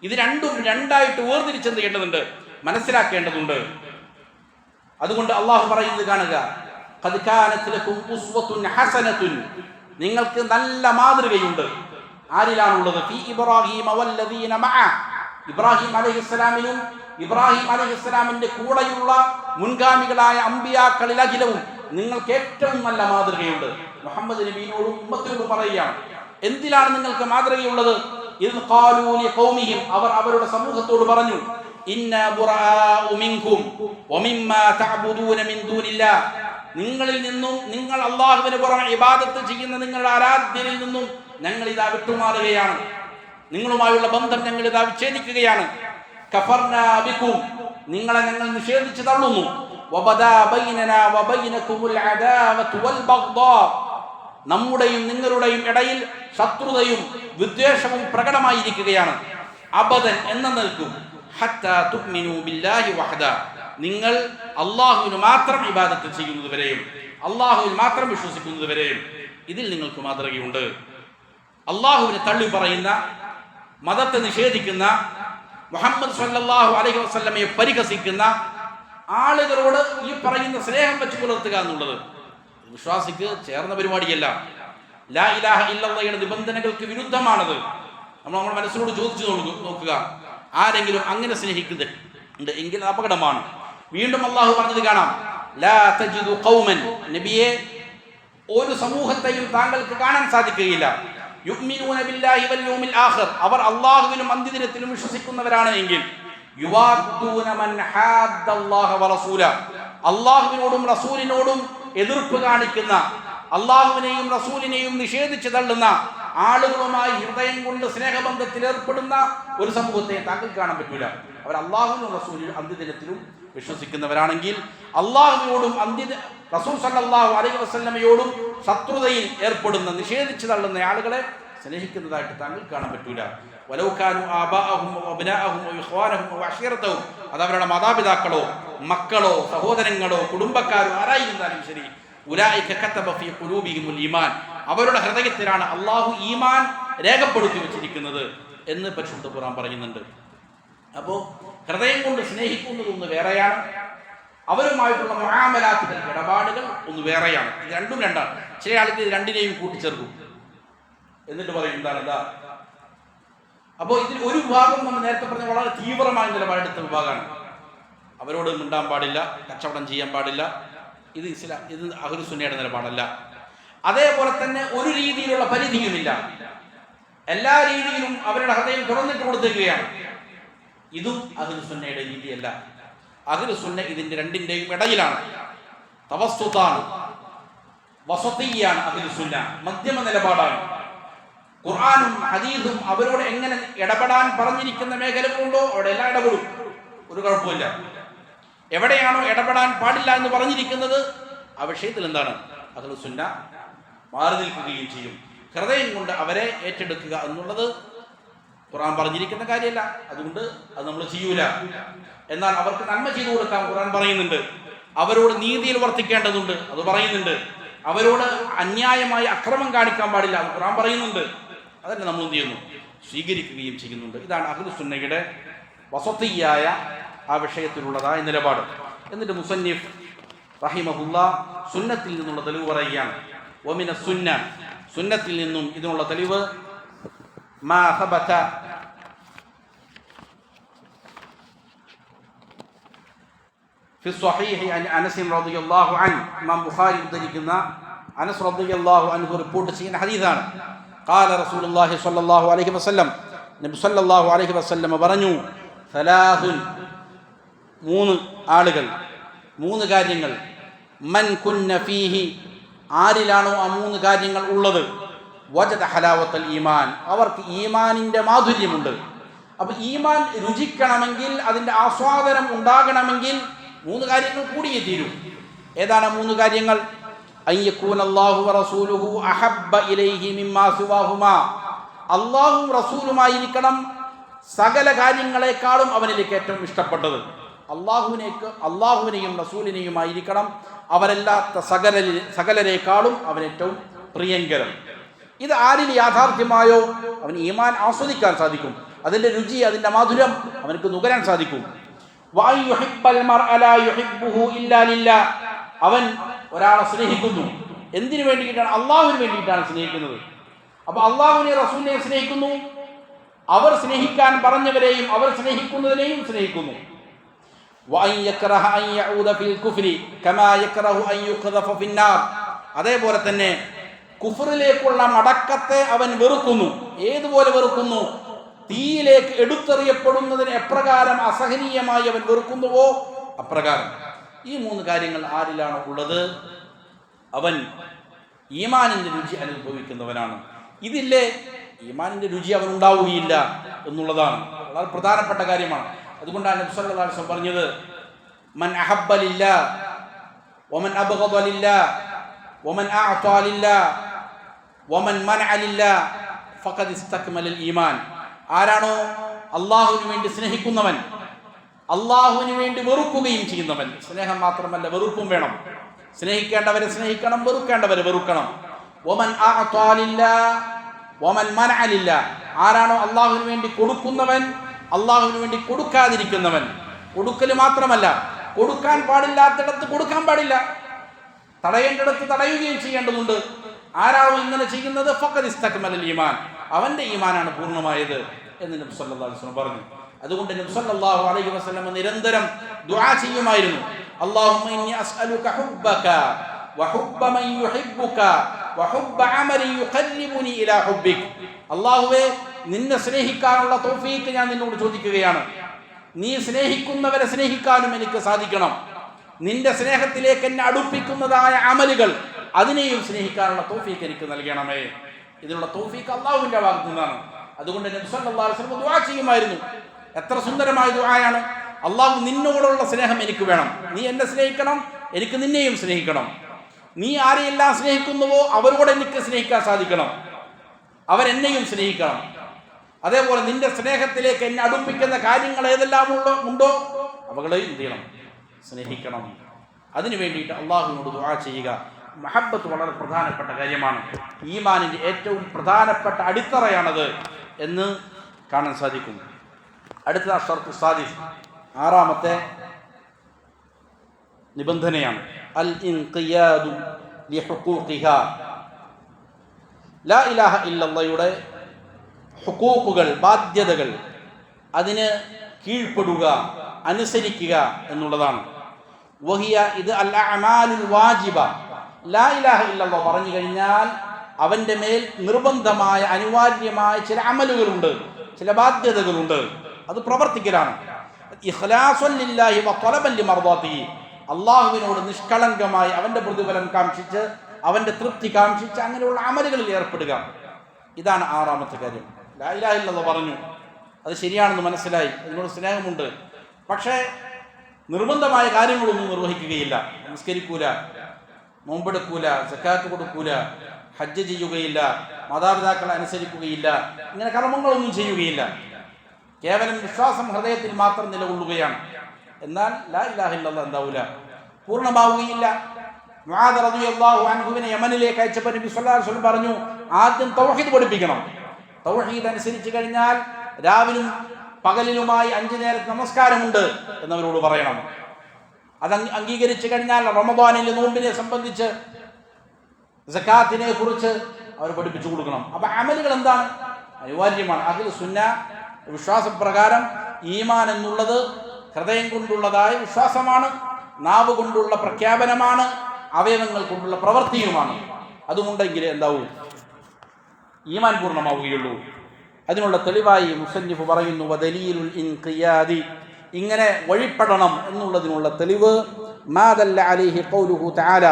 ഇത് രണ്ടും രണ്ടായിട്ട് വേർതിരിച്ചെന്ത് ചെയ്യേണ്ടതുണ്ട്, മനസ്സിലാക്കേണ്ടതുണ്ട്. അതുകൊണ്ട് അള്ളാഹു പറയുന്നത് കാണുക, ഖദ് കാനത് ലക്കും ഉസ്വത്തുൻ ഹസനത്തുൻ, നിങ്ങൾക്ക് നല്ല മാതൃകയുണ്ട്. ആരിലാണുള്ളത്? ഫീ ഇബ്രാഹീമ വല്ലദീന മഅ, ഇബ്രാഹിം അലൈഹിസ്സലാമിലും ഇബ്രാഹിം അലൈഹിസ്സലാമിന്റെ കൂടെയുള്ള മുൻഗാമികളായ അമ്പിയാക്കളിൽ അഖിലവും നിങ്ങൾക്ക് ഏറ്റവും നല്ല മാതൃകയുണ്ട്. മുഹമ്മദ് നബിയോടും ഉമ്മത്തിനോടും പറയുകയാണ്, എന്തിലാണ് നിങ്ങൾക്ക് മാതൃകയുള്ളത്? ഇദ് ഖാലൂ ലിഖൗമിഹിം, അവർ അവരുടെ സമൂഹത്തോട് പറഞ്ഞു, ഇന്നാ ബുറാഉ മിൻകും വമിമ്മാ തഅബുദൂന മിൻ ദൂനില്ലാ, നിങ്ങളിൽ നിന്നും നിങ്ങൾ അല്ലാഹുവിന് പുറമെ ഇബാദത്ത് ചെയ്യുന്ന നിങ്ങളുടെ ആരാധ്യരിൽ നിന്നും ഞങ്ങൾ ഇതാ വിട്ടുമാറുകയാണ്, നിങ്ങളുമായുള്ള ബന്ധം ഞങ്ങൾ ഇതാ വിച്ഛേദിക്കുകയാണ്. കഫർനാ ബികും, നിങ്ങളെ ഞങ്ങൾ നിഷേധിച്ചു തള്ളുന്നു. വബദാ ബൈനനാ വബൈനകുമുൽ അദാവതു വൽ ബഗ്ദാ, നമ്മുടെയും നിങ്ങളുടെയും ഇടയിൽ ശത്രുതയും വിദ്വേഷവും പ്രകടമായിരിക്കുകയാണ്. അബദൻ എന്ന നിൽക്കും, ഹത്താ തുഅ്മിനൂ ബില്ലാഹി വഹദ, നിങ്ങൾ അല്ലാഹുവിന് മാത്രം ഇബാദത്ത് ചെയ്യുന്നതുവരെയും അല്ലാഹുവിൽ മാത്രം വിശ്വസിക്കുന്നതുവരെയും ഇതിൽ നിങ്ങൾക്ക് മാതൃകയുണ്ട്. അല്ലാഹുവിനെ തള്ളി പറയുന്ന, മതത്തെ നിഷേധിക്കുന്ന, മുഹമ്മദ് സ്വല്ലല്ലാഹു അലൈഹി വസല്ലമയെ പരിഹസിക്കുന്ന ആളുകളോട് ഈ പറയുന്ന സ്നേഹം വെച്ച് പുലർത്തുക എന്നുള്ളത് വിശ്വാസിക്ക് ചേർന്ന പരിപാടിയല്ല. ലാ ഇലാഹ ഇല്ലല്ലാഹയുടെ നിബന്ധനകൾക്ക് വിരുദ്ധമാണത്. നമ്മുടെ മനസ്സിനോട് ചോദിച്ചു നോക്കുക, ആരെങ്കിലും അങ്ങനെ സ്നേഹിക്കുന്നുണ്ട് എങ്കിൽ അപകടമാണ്. വീണ്ടും അള്ളാഹു പറഞ്ഞത് കാണാം, ലാ തജിദു ഖൗമൻ, നബിയെ ഒരു സമൂഹത്തെയും താങ്കൾക്ക് കാണാൻ സാധിക്കുകയില്ല, യുഅ്മിനൂന ബില്ലാഹി വൽ യൗമിൽ ആഖിർ, അവർ അല്ലാഹുവിലും അന്ത്യദിനത്തിലും വിശ്വസിക്കുന്നവരാണ് എങ്കിൽ, യുവാദ്ദൂന മൻ ഹാദ്ദല്ലാഹ വറസൂല, അല്ലാഹുവിനോടും റസൂലിനോടും എതിർപ്പ് കാണിക്കുന്ന, അല്ലാഹുവിനെയും റസൂലിനെയും നിഷേധിച്ചു തള്ളുന്ന ആളുകളുമായി ഹൃദയം കൊണ്ട് സ്നേഹബന്ധത്തിൽ ഏർപ്പെടുന്ന ഒരു സമൂഹത്തെ താങ്കൾക്ക് കാണാൻ പറ്റൂല. അവർ അല്ലാഹുവിനും റസൂലിനും അന്ത്യദിനത്തിലും വിശ്വസിക്കുന്നവരാണെങ്കിൽ, അല്ലാഹുവിനോടും റസൂൽ സല്ലല്ലാഹു അലൈഹി വസല്ലമയോടും ശത്രുതയിൽ ഏർപ്പെടുന്ന, നിഷേധിച്ചു തള്ളുന്ന ആളുകളെ സ്നേഹിക്കുന്നതായിട്ട് താങ്കൾക്ക് കാണാൻ പറ്റൂല. വലൗ കാനു ആബാഅഹും വഅബ്നാഅഹും വഇഖ്വാനഹും വഅശീറതഹും, അത് അവരുടെ മാതാപിതാക്കളോ മക്കളോ സഹോദരങ്ങളോ കുടുംബക്കാരോ ആരായിരുന്നാലും ശരി, ഉലൈക കതബ ഫീ ഖുലൂബിഹിമുൽ ഈമാൻ, അവരുടെ ഹൃദയത്തിലാണ് അല്ലാഹു ഈമാൻ രേഖപ്പെടുത്തി വെച്ചിരിക്കുന്നത് എന്ന് പരിശുദ്ധ ഖുർആൻ പറയുന്നുണ്ട്. അപ്പോൾ ഹൃദയം കൊണ്ട് സ്നേഹിക്കുന്നത് ഒന്ന് വേറെയാണ്, അവരുമായിട്ടുള്ള മുആമലാത്തുകൾ ഇടപാടുകൾ ഒന്ന് വേറെയാണ്. ഇത് രണ്ടും രണ്ടാണ്. ചില ആൾക്ക് ഇത് രണ്ടിനെയും കൂട്ടിച്ചേർക്കും, എന്നിട്ട് പറയും എന്താണ് ഇതാ. അപ്പോൾ ഇതിൽ ഒരു വിഭാഗം നമ്മൾ നേരത്തെ പറഞ്ഞ വളരെ തീവ്രമായ നിലപാടെടുത്ത വിഭാഗമാണ്. അവരോട് മിണ്ടാൻ പാടില്ല, കച്ചവടം ചെയ്യാൻ പാടില്ല, ഇത് ഇത് അഹ്ലു സുന്നയുടെ നിലപാടല്ല. അതേപോലെ തന്നെ ഒരു രീതിയിലുള്ള പരിധിയുമില്ല, എല്ലാ രീതിയിലും അവരുടെ ഹൃദയം തുറന്നിട്ട് കൊടുത്തേക്കുകയാണ്. ഇതും അഹ്ലു സുന്നയുടെ രീതിയല്ല. അഹ്ലു സുന്ന ഇതിന്റെ രണ്ടിന്റെയും ഇടയിലാണ്, തവസ്സുത്താണ്, വസതിയാണ്. അഹ്ലു സുന്ന മധ്യമ നിലപാടാണ്. ഖുർആനും ഹദീസും അവരോട് എങ്ങനെ ഇടപെടാൻ പറഞ്ഞിരിക്കുന്ന മേഖലകളുണ്ടോ അവിടെ എല്ലാം ഇടപെടും, ഒരു കുഴപ്പമില്ല. എവിടെയാണോ ഇടപെടാൻ പാടില്ല എന്ന് പറഞ്ഞിരിക്കുന്നത് ആ വിഷയത്തിൽ എന്താണ് അഹ്ലു സുന്ന മാറി നിൽക്കുകയും ചെയ്യും. ഹൃദയം കൊണ്ട് അവരെ ഏറ്റെടുക്കുക എന്നുള്ളത് ഖുർആൻ പറഞ്ഞിരിക്കുന്ന കാര്യമല്ല, അതുകൊണ്ട് അത് നമ്മൾ ചെയ്യൂല. എന്നാൽ അവർക്ക് നന്മ ചെയ്തു കൊടുക്കാൻ ഖുർആൻ പറയുന്നുണ്ട്. അവരോട് നീതിയിൽ വർത്തിക്കേണ്ടതുണ്ട്, അത് പറയുന്നുണ്ട്. അവരോട് അന്യായമായി അക്രമം കാണിക്കാൻ പാടില്ല, അത് ഖുർആൻ പറയുന്നുണ്ട്. അതന്നെ നമ്മൾ എന്ത് ചെയ്യുന്നു, സ്വീകരിക്കുകയും ചെയ്യുന്നുണ്ട്. ഇതാണ് അഹ്ലു സുന്നയുടെ വസതിയായ ആ വിഷയത്തിലുള്ളതായ നിലപാട്. എന്നിട്ട് മുസന്നിഫ് റഹിമഹുല്ലാ സുന്നത്തിൽ നിന്നുള്ള തെളിവ് പറയുകയാണ്. വമിന സുന്ന, സുന്നത്തിൽ നിന്നും ഇതിനുള്ള തെളിവ് മാ സബത ഫി സ്വഹീഹി അൻ അനസ് റളിയല്ലാഹു അൻഹു, ഇമാം ബുഖാരി ഉദ്ധരിക്കുന്ന അനസ് റളിയല്ലാഹു അൻഹു റിപ്പോർട്ട് ചെയ്യുന്ന ഹദീസാണ്. ഖാല റസൂലുള്ളാഹി സ്വല്ലല്ലാഹു അലൈഹി വസല്ലം, നബി സ്വല്ലല്ലാഹു അലൈഹി വസല്ലം പറഞ്ഞു, സലാസുൻ, മൂന്ന് ആളുകൾ, മൂന്ന് കാര്യങ്ങൾ, മൻ കുന്ന ഫീഹി, ആരിലാണോ ആ മൂന്ന് കാര്യങ്ങൾ ഉള്ളത്, വജദ ഹലാവത്തൽ ഈമാൻ, അവർക്ക് ഈമാനിൻ്റെ മാധുര്യമുണ്ട്. അപ്പം ഈമാൻ രുചിക്കണമെങ്കിൽ, അതിൻ്റെ ആസ്വാദനം ഉണ്ടാകണമെങ്കിൽ മൂന്ന് കാര്യങ്ങൾ കൂടിയേ തീരും. ഏതാണ് മൂന്ന് കാര്യങ്ങൾ? അയ്യകൂന അല്ലാഹു വറസൂലുഹു അഹബ്ബ ഇലൈഹി മിമ്മാ സിവാഹുമാ, അല്ലാഹുവും റസൂലുമായിരിക്കണം സകല കാര്യങ്ങളെക്കാളും അവനിലേക്ക് ഏറ്റവും ഇഷ്ടപ്പെട്ടത്. അള്ളാഹുവിനെയും റസൂലിനെയുമായിരിക്കണം അവരല്ലാത്ത സകലരേക്കാളും അവൻ ഏറ്റവും പ്രിയങ്കരം. ഇത് ആരിൽ യാഥാർത്ഥ്യമായോ അവന് ഈമാൻ ആസ്വദിക്കാൻ സാധിക്കും, അതിൻ്റെ രുചി, അതിൻ്റെ മാധുര്യം അവനക്ക് നുകരാൻ സാധിക്കും. വഅൻ യുഹിബ്ബൽ മർഅ ലാ യുഹിബ്ബുഹു ഇല്ലാ ലില്ലാഹ്. അവൻ ഒരാളെ സ്നേഹിക്കുന്നു, എന്തിനു വേണ്ടിയിട്ടാണ്? അള്ളാഹുവിന് വേണ്ടിയിട്ടാണ് സ്നേഹിക്കുന്നത്. അപ്പൊ അള്ളാഹുവിനെ റസൂലിനെ സ്നേഹിക്കുന്നു, അവർ സ്നേഹിക്കാൻ പറഞ്ഞവരെയും അവർ സ്നേഹിക്കുന്നതിനെയും സ്നേഹിക്കുന്നു. വഅൻ യക്റഹ അൻ യഊദ ഫിൽ കുഫ്രി കമാ യക്റഹു അൻ യുഖ്ദഫ ഫിന്നാർ. അതേപോലെ തന്നെ കുഫറിലേക്കുള്ള മടക്കത്തെ അവൻ വെറുക്കുന്നു. ഏതുപോലെ വെറുക്കുന്നു? തീയിലേക്ക് എടുത്തെറിയപ്പെടുന്നതിന് എപ്രകാരം അസഹനീയമായി അവൻ വെറുക്കുന്നുവോ അപ്രകാരം. ഈ 3 കാര്യങ്ങൾ ആരിലാണ് ഉള്ളത്? അവൻ ഈമാനിന്റെ രുചി അനുഭവിക്കുന്നവനാണ്. ഇതില്ലേ ഈമാനിന്റെ രുചി അവൻ ഉണ്ടാവുകയില്ല എന്നുള്ളതാണ് വളരെ പ്രധാനപ്പെട്ട കാര്യമാണ്. അതുകൊണ്ടാണ് നബി സല്ലല്ലാഹു അലൈഹി വസല്ലം പറഞ്ഞത്, മൻ അഹബ്ബ ലില്ലാഹ് വമൻ അബ്ഗദ ലില്ലാഹ് വമൻ അഅത ലില്ലാഹ് വമൻ മനഅ ലില്ലാഹ് ഫഖദ് ഇസ്തക്മലൽ ഈമാൻ. ആരാണോ അള്ളാഹുവിന് വേണ്ടി സ്നേഹിക്കുന്നവൻ, അള്ളാഹുവിന് വേണ്ടി വെറുക്കുകയും ചെയ്യുന്നവൻ. സ്നേഹം മാത്രമല്ല, വെറുപ്പും വേണം. സ്നേഹിക്കേണ്ടവരെ സ്നേഹിക്കണം, വെറുക്കേണ്ടവരെ വെറുക്കണം. വമൻ അഅത ലില്ലാഹ് വമൻ മനഅ ലില്ലാഹ്. ആരാണോ അള്ളാഹുവിന് വേണ്ടി കൊടുക്കുന്നവൻ, അള്ളാഹുവിന് വേണ്ടി കൊടുക്കാതിരിക്കുന്നവൻ. കൊടുക്കൽ മാത്രമല്ല, കൊടുക്കാൻ പാടില്ലാത്തിടത്ത് കൊടുക്കാൻ പാടില്ല, തടയേണ്ടിടത്ത് തടയുകയും ചെയ്യേണ്ടതുണ്ട്. ആരാണോ ഇങ്ങനെ ചെയ്യുന്നത് ഫഖദ് ഇസ്തക്മലൽ ഈമാൻ, അവന്റെ ഈമാനാണ് പൂർണ്ണമായത് എന്ന് നബി സല്ലല്ലാഹു അലൈഹി വസല്ലം പറഞ്ഞു. അതുകൊണ്ട് നബി സല്ലല്ലാഹു അലൈഹി വസല്ലം നിരന്തരം ദുആ ചെയ്യുമായിരുന്നു. അല്ലാഹുമ്മ ഇന്നി അസ്അലുക ഹുബ്ബക വഹുബ്ബ മൻ യുഹിബ്ബുക വഹുബ്ബ അമലി യുഖർരിബുനി ഇലാ ഹുബ്ബിക്. അല്ലാഹുവേ, നിന്നെ സ്നേഹിക്കാനുള്ള തൗഫീഖ് ഞാൻ നിന്നോട് ചോദിക്കുകയാണ്. നീ സ്നേഹിക്കുന്നവരെ സ്നേഹിക്കാനും എനിക്ക് സാധിക്കണം. നിന്റെ സ്നേഹത്തിലേക്ക് എന്നെ അടുപ്പിക്കുന്നതായ അമലുകൾ, അതിനെയും സ്നേഹിക്കാനുള്ള തൗഫീഖ് എനിക്ക് നൽകണമേ. ഇതിനുള്ള തൗഫീഖ് അല്ലാഹുവിന്റെ ഭാഗത്തു നിന്നാണ്. അതുകൊണ്ട് നബി സല്ലല്ലാഹു അലൈഹി വസല്ലം ദുആ ചെയ്യുമായിരുന്നു. എത്ര സുന്ദരമായ ദുആയാണ്! അല്ലാഹു, നിന്നോടുള്ള സ്നേഹം എനിക്ക് വേണം, നീ എന്നെ സ്നേഹിക്കണം, എനിക്ക് നിന്നെയും സ്നേഹിക്കണം. നീ ആരെയെല്ലാം സ്നേഹിക്കുന്നുവോ അവരോട് എനിക്ക് സ്നേഹിക്കാൻ സാധിക്കണം, അവരെന്നെയും സ്നേഹിക്കണം. അതേപോലെ നിന്റെ സ്നേഹത്തിലേക്ക് എന്നെ അടുപ്പിക്കുന്ന കാര്യങ്ങൾ ഏതെല്ലാം ഉണ്ടോ അവകളെയും എന്ത് ചെയ്യണം? സ്നേഹിക്കണം. അതിനു വേണ്ടിയിട്ട് അള്ളാഹുവിനോട് ദുആ ചെയ്യുക. മഹബ്ബത്ത് വളരെ പ്രധാനപ്പെട്ട കാര്യമാണ്. ഈമാനിൻ്റെ ഏറ്റവും പ്രധാനപ്പെട്ട അടിത്തറയാണത് എന്ന് കാണാൻ സാധിക്കും. അടുത്ത അഷ്റത്തു സാദിസ്, 6ാമത്തെ നിബന്ധനയാണ് അൽ ഇൻഖിയാദു ലിഹുഖൂഖിഹാ. ലാ ഇലാഹ ഇല്ലല്ലാഹയുടെ ഹുഖൂഖുകൾ, ബാധ്യതകൾ, അതിന് കീഴ്പ്പെടുക, അനുസരിക്കുക എന്നുള്ളതാണ്. വഹിയ, ഇത് അൽ അഅമാലുൽ വാജിബ. ലാ ഇലാഹ ഇല്ലല്ലാഹ് പറഞ്ഞു കഴിഞ്ഞാൽ അവൻ്റെ മേൽ നിർബന്ധമായ അനിവാര്യമായ ചില അമലുകളുണ്ട്, ചില ബാധ്യതകളുണ്ട്. അത് പ്രവർത്തിക്കലാണ്. ഇഖ്ലാസുൻ ലില്ലാഹി വ ത്വലബൻ ലിമർദാതിഹി. അള്ളാഹുവിനോട് നിഷ്കളങ്കമായി അവൻ്റെ പ്രതിഫലം കാംക്ഷിച്ച്, അവൻ്റെ തൃപ്തി കാംക്ഷിച്ച് അങ്ങനെയുള്ള അമലുകളിൽ ഏർപ്പെടുക. ഇതാണ് 6ാമത്തെ കാര്യം. ലാ ഇലാഹ ഇല്ലല്ലാഹ് പറഞ്ഞു, അത് ശരിയാണെന്ന് മനസ്സിലായി, അതിനോട് സ്നേഹമുണ്ട്. പക്ഷേ നിർബന്ധമായ കാര്യങ്ങളൊന്നും നിർവഹിക്കുകയില്ല. നമസ്കരിക്കൂല, നോമ്പെടുക്കൂല, സക്കാത്ത് കൊടുക്കൂല, ഹജ്ജ് ചെയ്യുകയില്ല, മാതാപിതാക്കളെ അനുസരിക്കുകയില്ല, ഇങ്ങനെ കർമ്മങ്ങളൊന്നും ചെയ്യുകയില്ല. കേവലം വിശ്വാസം ഹൃദയത്തിൽ മാത്രം നിലകൊള്ളുകയാണ്. എന്നാൽ ലാ ഇലാഹ ഇല്ലല്ലാഹ് എന്താവൂല, പൂർണ്ണമാവുകയില്ല. മുആദ് റളിയല്ലാഹു അൻഹുവിനെ യമനിലേക്ക് അയച്ചപ്പോൾ നബി സല്ലല്ലാഹു അലൈഹി വസല്ലം പറഞ്ഞു, ആദ്യം തൗഹീദ് പഠിപ്പിക്കണം. തൗഹീദ് അനുസരിച്ച് കഴിഞ്ഞാൽ രാവിലും പകലിലുമായി 5 നേരത്തെ നമസ്കാരമുണ്ട് എന്നവരോട് പറയണം. അത് അംഗീകരിച്ചു കഴിഞ്ഞാൽ റമദാനിലെ നോമ്പിനെ സംബന്ധിച്ച്, സക്കാത്തിനെ കുറിച്ച് അവർ പഠിപ്പിച്ചു കൊടുക്കണം. അപ്പൊ അമലുകൾ എന്താണ്? അനിവാര്യമാണ്. അഹ്ലു സുന്ന വിശ്വാസപ്രകാരം ഈമാൻ എന്നുള്ളത് ഹൃദയം കൊണ്ടുള്ളതായ വിശ്വാസമാണ്, നാവ് കൊണ്ടുള്ള പ്രഖ്യാപനമാണ്, അവയവങ്ങൾ കൊണ്ടുള്ള പ്രവൃത്തിയുമാണ്. അതുമുണ്ടെങ്കിലേ എന്താവും? ഈമാൻ പൂർണ്ണമാവുകയുള്ളൂ. അതിനുള്ള തെളിവായി മുസന്നിഫ് പറയുന്നു, വദലീലുൽ ഇൻഖിയാദി, ഇങ്ങനെ വഴിപ്പെടണം എന്നുള്ളതിനുള്ള തെളിവ് മാ ദല്ല അലൈഹി ഖൗലുഹു തആല,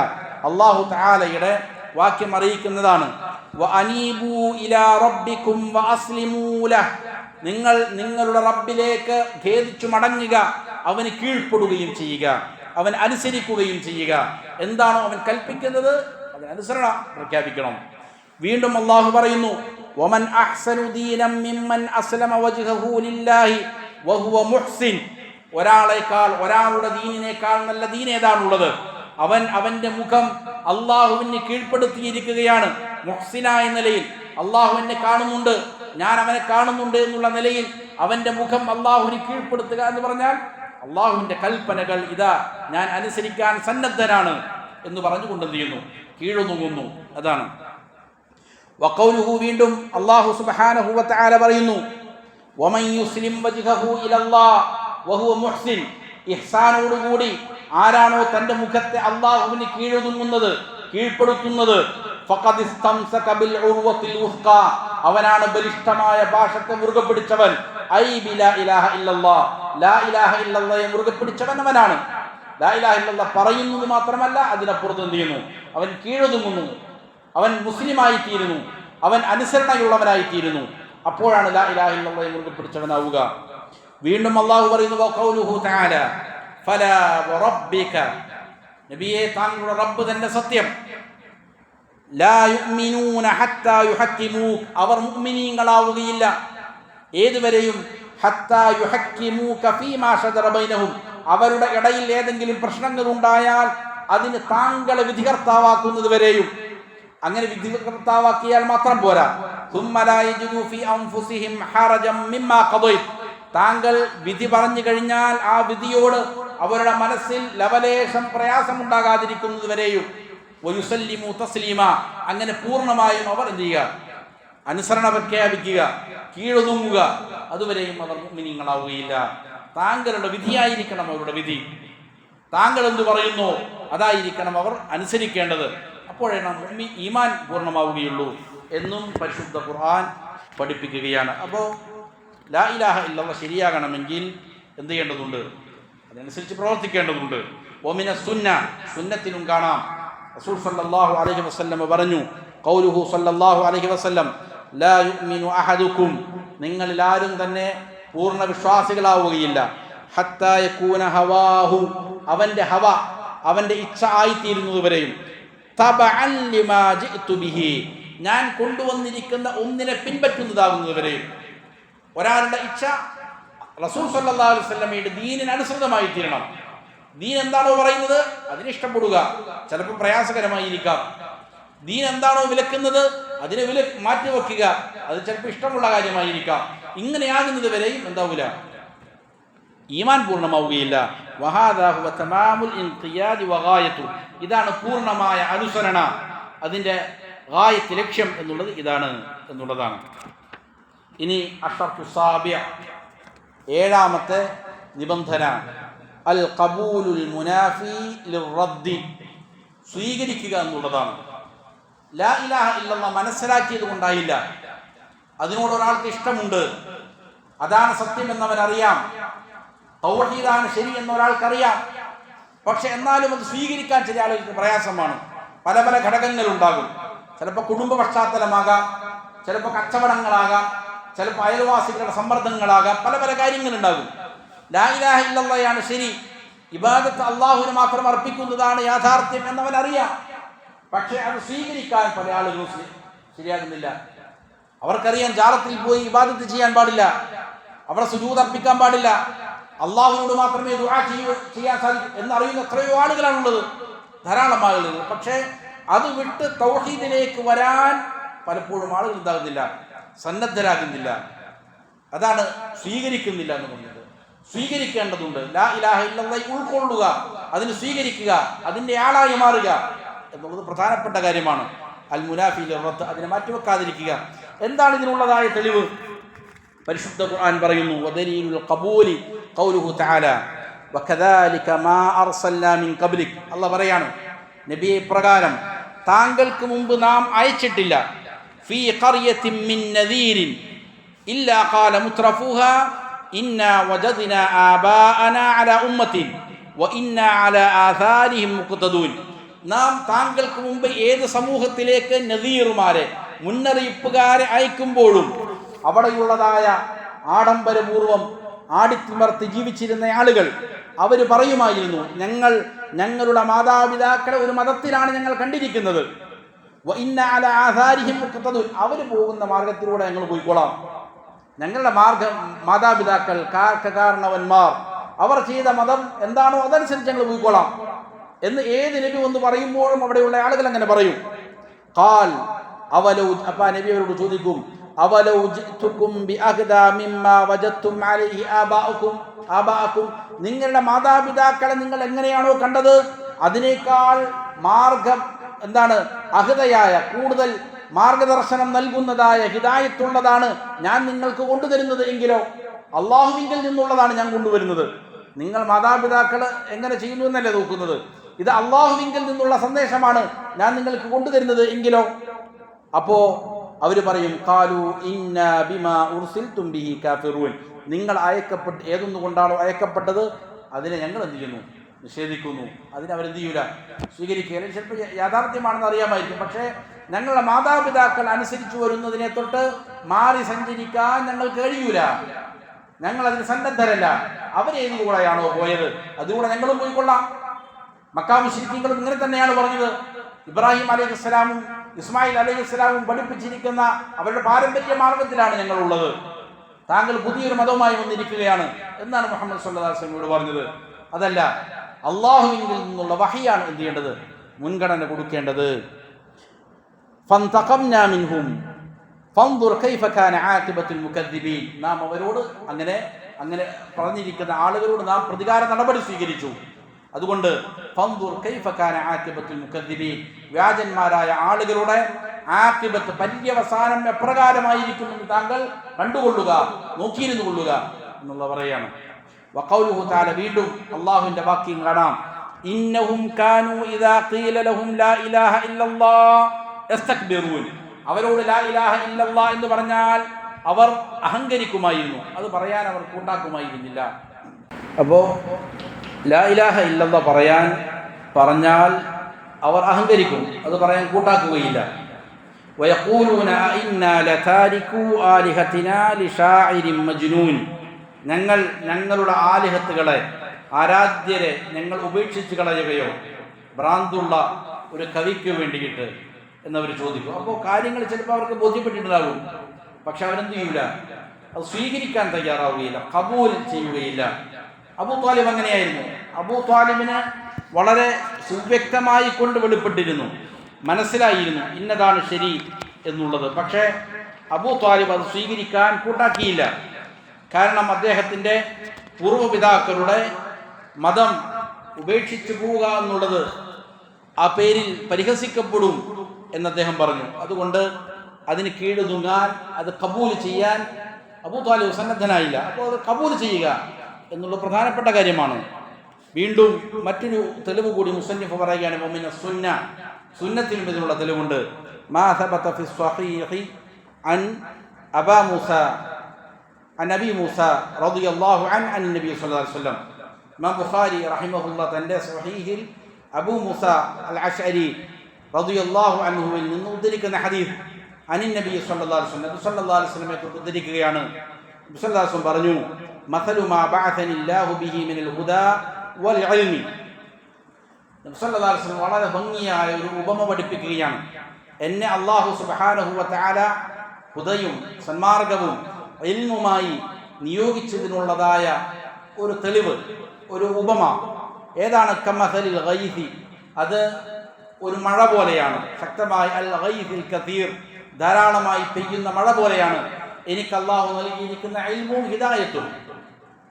അല്ലാഹു തആലയുടെ വാക്യം അറിയിക്കുന്നതാണ്. വഅനീബൂ ഇലാ റബ്ബികും വഅസ്ലിമൂ ലഹ്, നിങ്ങൾ നിങ്ങളുടെ റബ്ബിലേക്ക് ഖേദിച്ചു മടങ്ങുക, അവന് കീഴ്പ്പെടുകയും ചെയ്യുക, അവൻ അനുസരിക്കുകയും ചെയ്യുക. എന്താണോ അവൻ കൽപ്പിക്കുന്നത് അതിനനുസരണ പ്രഖ്യാപിക്കണം. വീണ്ടും അല്ലാഹു പറയുന്നു, വമൻ അഹ്സനു ദീനം മിമ്മൻ അസ്ലമ വജ്ഹഹു ലില്ലാഹി വഹുവ മുഹ്സിൻ, ഒരാളുടെ ദീനിനേക്കാൾ നല്ല ദീൻ ഏതാണുള്ളത്? അവന്റെ മുഖം അള്ളാഹുവിന് കീഴ്പ്പെടുത്തിയിരിക്കുകയാണ്. മുഹ്സിനായ നിലയിൽ അള്ളാഹു എന്നെ കാണുന്നുണ്ട്, ഞാൻ അവനെ കാണുന്നുണ്ട് എന്നുള്ള നിലയിൽ അവന്റെ മുഖം അള്ളാഹുവിന് കീഴ്പ്പെടുത്തുക എന്ന് പറഞ്ഞാൽ അള്ളാഹുവിൻ്റെ കൽപ്പനകൾ ഇതാ ഞാൻ അനുസരിക്കാൻ സന്നദ്ധനാണ് എന്ന് പറഞ്ഞുകൊണ്ട് എന്ത് ചെയ്യുന്നു? കീഴൊതുങ്ങുന്നു. അതാണ് വഖൗലുഹു. വീണ്ടും അല്ലാഹു സുബ്ഹാനഹു വ തആല പറയുന്നു, വമൻ യുസ്ലിം വജ്ഹഹു ഇലല്ലാഹ് വഹുവ മുഹ്സിൻ. ഇഹ്സാനോടുകൂടി ആരാണോ തൻ്റെ മുഖത്തെ അള്ളാഹുവിന് കീഴൊതുങ്ങുന്നത്, കീഴ്പ്പെടുത്തുന്നത്, ഫഖദ് ഇസ്തംസക ബിൽ ഉർവത്തിൽ വുസ്ഖാ, അവനാണ് ബലിഷ്ഠമായ ഭാഷത്തെ മുറുകെ പിടിച്ചവൻ. ഐ ബിലാ ഇലാഹ ഇല്ലല്ലാഹ്, ലാ ഇലാഹ ഇല്ലല്ലാഹയെ മുറുകെ പിടിച്ചവൻ അവനാണ്. ലാ ഇലാഹ ഇല്ലല്ലാഹ് പറയുന്നത് മാത്രമല്ല, അതിനപ്പുറത്ത് എന്ത് ചെയ്യുന്നു? അവൻ കീഴൊതുങ്ങുന്നു, അവൻ മുസ്ലിമായി തീരുന്നു, അവൻ അനുസരണയുള്ളവനായി തീരുന്നു. അപ്പോഴാണ് ലാ ഇലാഹ ഇല്ലല്ലാഹയെ മുറുകെ പിടിച്ചവനാവുക. വീണ്ടും അല്ലാഹു പറയുന്നു, വഖൗലുഹു തആല ഫലാ വറബ്ബിക, നബിയെ താങ്കളുടെ റബ്ബ് തന്നെ സത്യം, ലാ യുഅ്മിനൂന ഹത്താ യുഹക്കിമൂക, അവർ മുഅ്മിനീങ്ങളാവുകയില്ല ഏതുവരെയും, ഹത്താ യുഹക്കിമൂക ഫീമാ ശജറ ബൈനഹും, അവരുടെ ഇടയിൽ ഏതെങ്കിലും പ്രശ്നങ്ങൾ ഉണ്ടായാൽ അതിന് താങ്കളെ വിധികർത്താവാക്കുന്നത് വരെയും. അങ്ങനെ വിധികർത്താവാക്കിയാൽ മാത്രം പോരാ, സുമ്മ ലാ യജിദു ഫീ അൻഫുസിഹിം ഹറജം മിമ്മാ ഖദൈത, താങ്കൾ വിധി പറഞ്ഞു കഴിഞ്ഞാൽ ആ വിധിയോട് അവരുടെ മനസ്സിൽ ലവലേശം പ്രയാസമുണ്ടാകാതിരിക്കുന്നത് വരെയും, വയുസല്ലിമു തസ്ലീമ, അങ്ങനെ പൂർണ്ണമായും അവർ എന്ത് ചെയ്യുക? അനുസരണ പ്രഖ്യാപിക്കുക, കീഴൊതുങ്ങുക. അതുവരെയും അവർ മുഅ്മിനീങ്ങളാവുകയില്ല. താങ്കളുടെ വിധിയായിരിക്കണം അവരുടെ വിധി. താങ്കൾ എന്തു പറയുന്നു അതായിരിക്കണം അവർ അനുസരിക്കേണ്ടത്. അപ്പോഴാണ് ഈമാൻ പൂർണ്ണമാവുകയുള്ളൂ എന്നും പരിശുദ്ധ ഖുർആൻ പഠിപ്പിക്കുകയാണ്. അപ്പോൾ ലാ ഇലാഹ ഇല്ലല്ലാഹ് ശരിയാകണമെങ്കിൽ എന്ത് ചെയ്യേണ്ടതുണ്ട്? അതനുസരിച്ച് പ്രവർത്തിക്കേണ്ടതുണ്ട്. വമിന സുന്ന, സുന്നത്തിലും കാണാം. റസൂൽ സല്ലല്ലാഹു അലൈഹി വസല്ലം പറഞ്ഞു, ഖൗലുഹു സല്ലല്ലാഹു അലൈഹി വസല്ലം, ലാ യുഅ്മിനു അഹദുക്കും, നിങ്ങളിൽ ആരും തന്നെ പൂർണ്ണ വിശ്വാസികളാവുകയില്ല, ഹത്താ യകൂന ഹവാഹു, അവൻ്റെ ഹവ, അവൻ്റെ ഇച്ഛ ആയിത്തീരുന്നതുവരെയും, തബഅൻ ലിമാ ജിഅ്തു ബിഹി, ഞാൻ കൊണ്ടുവന്നിരിക്കുന്ന ഒന്നിനെ പിൻപറ്റുന്നതാകുന്നതുവരെയും. ഒരാളുടെ ഇച്ഛ റസൂൽ സല്ലല്ലാഹു അലൈഹി വസല്ലമയുടെ ദീനിന് അനുസൃതമായി തീരണം. ദീൻ എന്താണോ പറയുന്നത് അതിനെ ഇഷ്ടപ്പെടുക. ചിലപ്പോൾ പ്രയാസകരമായിരിക്കാം. ദീൻ എന്താണോ വിലക്കുന്നത് അതിനെ മാറ്റിവെക്കുക. അത് ചിലപ്പോൾ ഇഷ്ടമുള്ള കാര്യമായിരിക്കാം. ഇങ്ങനെയാകുന്നത് വരെയും എന്താവില്ല, ഈമാൻ പൂർണ്ണമാവുകയില്ല. വഹാദാ ഹുവ തമാമുൽ ഇൻഖിയാദി വഗായതു, ഇതാണ് പൂർണ്ണമായ അനുസരണ, അതിൻ്റെ ഗായത്ത്, ലക്ഷ്യം എന്നുള്ളത് ഇതാണ് എന്നുള്ളതാണ്. ഇനി അഷ്റത്തു സാബിഅ, ഏഴാമത്തെ നിബന്ധന, അൽ ഖബൂലുൽ മുനാഫി ലിർറദ്ദി, സ്വീകരിക്കുക എന്നുള്ളതാണ്. ലാ ഇലാഹ ഇല്ലല്ലാഹ് മനസ്സിലാക്കിയത് കൊണ്ടായില്ല, അതിനോട് ഒരാൾക്ക് ഇഷ്ടമുണ്ട്, അതാണ് സത്യം എന്നവനറിയാം, തൗഹീദാണ് ശരി എന്നൊരാൾക്കറിയാം. പക്ഷെ എന്നാലും അത് സ്വീകരിക്കാൻ ചില ആളുകൾക്ക് പ്രയാസമാണ്. പല പല ഘടകങ്ങളുണ്ടാകും. ചിലപ്പോൾ കുടുംബ പശ്ചാത്തലമാകാം, ചിലപ്പോൾ കച്ചവടങ്ങളാകാം, ചിലപ്പോൾ അയൽവാസികളുടെ സമ്മർദ്ദങ്ങളാകാം, പല പല കാര്യങ്ങളുണ്ടാകും. ലാ ഇലാഹ ഇല്ലല്ലാഹയാണ് ശരി, ഇബാദത്ത് അള്ളാഹുവിന് മാത്രം അർപ്പിക്കുന്നതാണ് യാഥാർത്ഥ്യം എന്നവനറിയാം. പക്ഷെ അത് സ്വീകരിക്കാൻ പല ആളുകളും ശരിയാകുന്നില്ല. അവർക്കറിയാം ജാറത്തിൽ പോയി ഇബാദത്ത് ചെയ്യാൻ പാടില്ല, അവിടെ സുജൂദ് അർപ്പിക്കാൻ പാടില്ല, അള്ളാഹുവിനോട് മാത്രമേ ദുആ ചെയ്യാൻ സാധിക്കൂ എന്നറിയുന്ന എത്രയോ ആളുകളാണുള്ളത്, ധാരാളം ആളുകൾ. പക്ഷേ അത് വിട്ട് തൗഹീദിലേക്ക് വരാൻ പലപ്പോഴും ആളുകൾ ഉണ്ടാകുന്നില്ല, സന്നദ്ധരാകുന്നില്ല. അതാണ് സ്വീകരിക്കുന്നില്ല എന്ന് പറഞ്ഞത്. സ്വീകരിക്കേണ്ടതുണ്ട്. ലാ ഇലാഹ ഇല്ലല്ലാഹ് ഉൾക്കൊള്ളുക, അതിന് സ്വീകരിക്കുക, അതിൻ്റെ ആളായി മാറുക എന്നുള്ളത് പ്രധാനപ്പെട്ട കാര്യമാണ്. അൽ മുനാഫി ലിർറദ്ദ്, അതിനെ മാറ്റിവെക്കാതിരിക്കുക. എന്താണ് ഇതിനുള്ളതായ തെളിവ്? പരിശുദ്ധ ഖുർആൻ പറയുന്നു, വദലീലുൽ ഖബൂലി ഖൗലുഹു തആല വകദാലിക മാ അർസൽനാ മിൻ ഖബ്ലിക്, അല്ലാഹ് പറയാണ്, നബിയെ പ്രകാരം താങ്കൾക്ക് മുമ്പ് നാം അയച്ചിട്ടില്ല, ഫീ ഖർയത്തിൻ മിൻ നദീരിൻ ഇല്ലാ ഖാല മുത്രഫൂഹാ ഇന്നാ വജദ്നാ ആബാഅനാ അലാ ഉമ്മത്തിൻ വ ഇന്നാ അലാ ആഥാരിഹിം മുഖ്തദൂൻ. നാം താങ്കൾക്ക് മുമ്പ് ഏത് സമൂഹത്തിലേക്ക് നദീറുമാരെ, മുന്നറിയിപ്പുകാരെ അയക്കുമ്പോഴും അവിടെയുള്ളതായ ആഡംബരപൂർവം ആടിത്തിമർത്തി ജീവിച്ചിരുന്ന ആളുകൾ അവർ പറയുമായിരുന്നു, ഞങ്ങളുടെ മാതാപിതാക്കളെ ഒരു മതത്തിലാണ് ഞങ്ങൾ കണ്ടിരിക്കുന്നത്, വ ഇന്നാ അലാ ആഥാരിഹിം മുഖ്തദൂൻ, അവർ പോകുന്ന മാർഗത്തിലൂടെ ഞങ്ങൾ പോയിക്കോളാം. ഞങ്ങളുടെ മാതാപിതാക്കൾ, കാരണവന്മാർ അവർ ചെയ്ത മതം എന്താണോ അതനുസരിച്ച് ഞങ്ങൾ പോയിക്കോളാം എന്ന് ഏത് നബി ഒന്ന് പറയുമ്പോഴും അവിടെയുള്ള ആളുകൾ അങ്ങനെ പറയും. ഖാൽ അവലൗ, അപ്പോൾ നബി അവരോട് ചോദിക്കും, അവലൗ ജിഅ്തുകും ബിഅഹ്ദാ മിമ്മാ വജദ്തും അലൈഹി ആബാഉകും, ആബാഅക്കും, നിങ്ങളുടെ മാതാപിതാക്കളെ നിങ്ങൾ എങ്ങനെയാണോ കണ്ടത് അതിനേക്കാൾ അഹദയായ കൂടുതൽ മാർഗദർശനം നൽകുന്നതായ ഹിദായത്തുള്ളതാണ് ഞാൻ നിങ്ങൾക്ക് കൊണ്ടുതരുന്നത് എങ്കിലോ അള്ളാഹുവിങ്കിൽ നിന്നുള്ളതാണ് ഞാൻ കൊണ്ടുവരുന്നത്. നിങ്ങൾ മാതാപിതാക്കൾ എങ്ങനെ ചെയ്യുന്നു എന്നല്ലേ നോക്കുന്നത്, ഇത് അള്ളാഹുവിങ്കിൽ നിന്നുള്ള സന്ദേശമാണ് ഞാൻ നിങ്ങൾക്ക് കൊണ്ടുതരുന്നത് എങ്കിലോ. അപ്പോ അവര് പറയും ഖാലു ഇന്നാ ബിമാ ഉർസിൽതും ബിഹി കാഫിറൂൻ, നിങ്ങൾ ഏതൊന്നുകൊണ്ടാണോ അയക്കപ്പെട്ടത് അതിനെ ഞങ്ങൾ എന്ത് ചെയ്യുന്നു, നിഷേധിക്കുന്നു. അതിനവരെന്ത് ചെയ്യൂല, സ്വീകരിക്കുകയില്ല. ചിലപ്പോൾ യാഥാർത്ഥ്യമാണെന്ന് അറിയാമായിരിക്കും, പക്ഷേ ഞങ്ങളുടെ മാതാപിതാക്കൾ അനുസരിച്ചു വരുന്നതിനെ തൊട്ട് മാറി സഞ്ചരിക്കാൻ ഞങ്ങൾക്ക് കഴിയൂല, ഞങ്ങൾ അതിന് സന്നദ്ധരല്ല. അവരേതുകൂടെയാണോ പോയത് അതുകൂടെ ഞങ്ങളും പോയിക്കൊള്ളാം. മക്കാ മുശ്രിക്കീങ്ങളും ഇങ്ങനെ തന്നെയാണ് പറഞ്ഞത്. ഇബ്രാഹിം അലൈഹിസ്സലാമും ഇസ്മായിൽ അലൈഹിസ്സലാമും പഠിപ്പിച്ചിരിക്കുന്ന അവരുടെ പാരമ്പര്യ മാർഗത്തിലാണ് ഞങ്ങളുള്ളത്, താങ്കൾ പുതിയൊരു മതവുമായി വന്നിരിക്കുകയാണ് എന്നാണ് മുഹമ്മദ് സല്ലല്ലാഹു അലൈഹി വസല്ലം പറഞ്ഞത്. അതല്ല, അള്ളാഹുവിൽ നിന്നുള്ള വഹിയാണ് എന്ത് ചെയ്യേണ്ടത്, മുൻഗണന കൊടുക്കേണ്ടത്. ഫന്തഖംനാ മിൻഹും ഫൻദുർ കൈഫ കാന ആഖിബത്തുൽ മുകദ്ദിബീൻ, നാം അവരോട് അങ്ങനെ പറഞ്ഞിരിക്കുന്ന ആളുകളോട് നാം പ്രതികാര നടപടി സ്വീകരിച്ചു. അതുകൊണ്ട് ഫൻദുർ കൈഫ കാന ആഖിബത്തുൽ മുകദ്ദിബീൻ, വ്യാജന്മാരായ ആളുകളുടെ ആഖിബത്ത് പര്യവസാനം എപ്രകാരമായിരിക്കുമെന്ന് താങ്കൾ കണ്ടുകൊള്ളുക, നോക്കിയിരുന്നു കൊള്ളുക എന്നുള്ള പറയാണ്. വഖൗലുഹു തആല, വീണ്ടും അല്ലാഹുവിന്റെ വാക്യം കാണാം, ഇന്നഹും കാനൂ ഇദാ ഖീല ലഹും ലാ ഇലാഹ ഇല്ലല്ലാഹ് യസ്തക്ബിറൂൻ, അവരോട് ലാ ഇലാഹ ഇല്ലല്ലാഹ് എന്ന് പറഞ്ഞാൽ അവർ അഹങ്കരിക്കുമായിരുന്നു, അത് പറയാൻ അവർ കൂട്ടാക്കുമായിരുന്നില്ല. അപ്പോൾ ലാ ഇലാഹ ഇല്ലല്ലാഹ് പറഞ്ഞാൽ അവർ അഹങ്കരിക്കും, അത് പറയാൻ കൂട്ടാക്കുകയില്ല. വയഖൂലൂന ഇന്നാ ലതാരികൂ ആലിഹതിനാ ലിശാഇരിൻ മജ്നൂൻ, ഞങ്ങളുടെ ആലിഹത്തുകളെ, ആരാധ്യരെ ഞങ്ങൾ ഉപേക്ഷിച്ച് കളയുകയോ ഭ്രാന്തുള്ള ഒരു കവിക്ക് വേണ്ടിയിട്ട് എന്നവർ ചോദിക്കും. അപ്പോൾ കാര്യങ്ങൾ ചിലപ്പോൾ അവർക്ക് ബോധ്യപ്പെട്ടിട്ടുണ്ടാകും, പക്ഷെ അവരെന്ത് ചെയ്യൂല, അത് സ്വീകരിക്കാൻ തയ്യാറാവുകയില്ല, ഖബൂൽ ചെയ്യുകയില്ല. അബൂ ത്വാലിബ് അങ്ങനെയായിരുന്നു. അബൂ ത്വാലിബിന് വളരെ സുവ്യക്തമായി കൊണ്ട് വെളിപ്പെട്ടിരുന്നു, മനസ്സിലായിരുന്നു ഇന്നതാണ് ശരി എന്നുള്ളത്. പക്ഷേ അബൂ ത്വാലിബ് അത് സ്വീകരിക്കാൻ കൂട്ടാക്കിയില്ല. കാരണം അദ്ദേഹത്തിൻ്റെ പൂർവ്വപിതാക്കളുടെ മതം ഉപേക്ഷിച്ചു പോവുക എന്നുള്ളത് ആ പേരിൽ പരിഹസിക്കപ്പെടും എന്ന് അദ്ദേഹം പറഞ്ഞു. അതുകൊണ്ട് അതിന് കീഴുതുങ്ങാൻ, അത് കബൂൽ ചെയ്യാൻ അബൂ ത്വാലിബ് സന്നദ്ധനായില്ല. അപ്പോൾ അത് കബൂൽ ചെയ്യുക എന്നുള്ള പ്രധാനപ്പെട്ട കാര്യമാണ്. വീണ്ടും മറ്റൊരു തെളിവ് കൂടി മുസന്നിഫ് പറയുകയാണ്, മുഅ്മിന സുന്ന, സുന്നത്തിലും ഇതിനുള്ള തെളിവുണ്ട്. മാ സബത ഫി സ്വഹീഹി അൻ അബാ മൂസ നബി മൂസ റളിയല്ലാഹു അൻ നബി സല്ലല്ലാഹു അലൈഹി വസല്ലം. ഇമാം ബുഖാരി റഹിമഹുല്ലാഹ് തൻ്റെ സ്വഹീഹിൽ അബൂ മൂസ അൽ അശ്അരി റളിയല്ലാഹു അൻഹുവിൽ നിന്ന് ഉദ്ധരിക്കുന്ന ഹദീസ് അനിൻ നബി സല്ലല്ലാഹു അലൈഹി വസല്ലം, നബി സല്ലല്ലാഹു അലൈഹി വസല്ലമയെ ഉദ്ധരിക്കുകയാണ്. നബി സല്ലല്ലാഹു അലൈഹി വസല്ലം പറഞ്ഞു, മസലു മാ ബഅസനില്ലാഹു ബിഹി മിനൽ ഹുദാ വൽ ഇൽമി. നബി സല്ലല്ലാഹു അലൈഹി വസല്ലം വളരെ ഭംഗിയായ ഒരു ഉപമ പഠിപ്പിക്കുകയാണ്. എന്നെ അല്ലാഹു സുബ്ഹാനഹു വ തആല ഹുദയും സന്മാർഗവും ഇൽമുമായി നിയോഗിച്ചതിനുള്ളതായ ഒരു തെളിവ്, ഒരു ഉപമ ഏതാണ്? കമസലിൽ ഗൈസി, അത് ഒരു മഴ പോലെയാണ്. ശക്തമായി അൽ ഗൈസിൽ കതീർ, ധാരാളമായി പെയ്യുന്ന മഴ പോലെയാണ് എനിക്ക് അല്ലാഹു നൽകിയിരിക്കുന്ന ഇൽമും ഹിദായത്തും,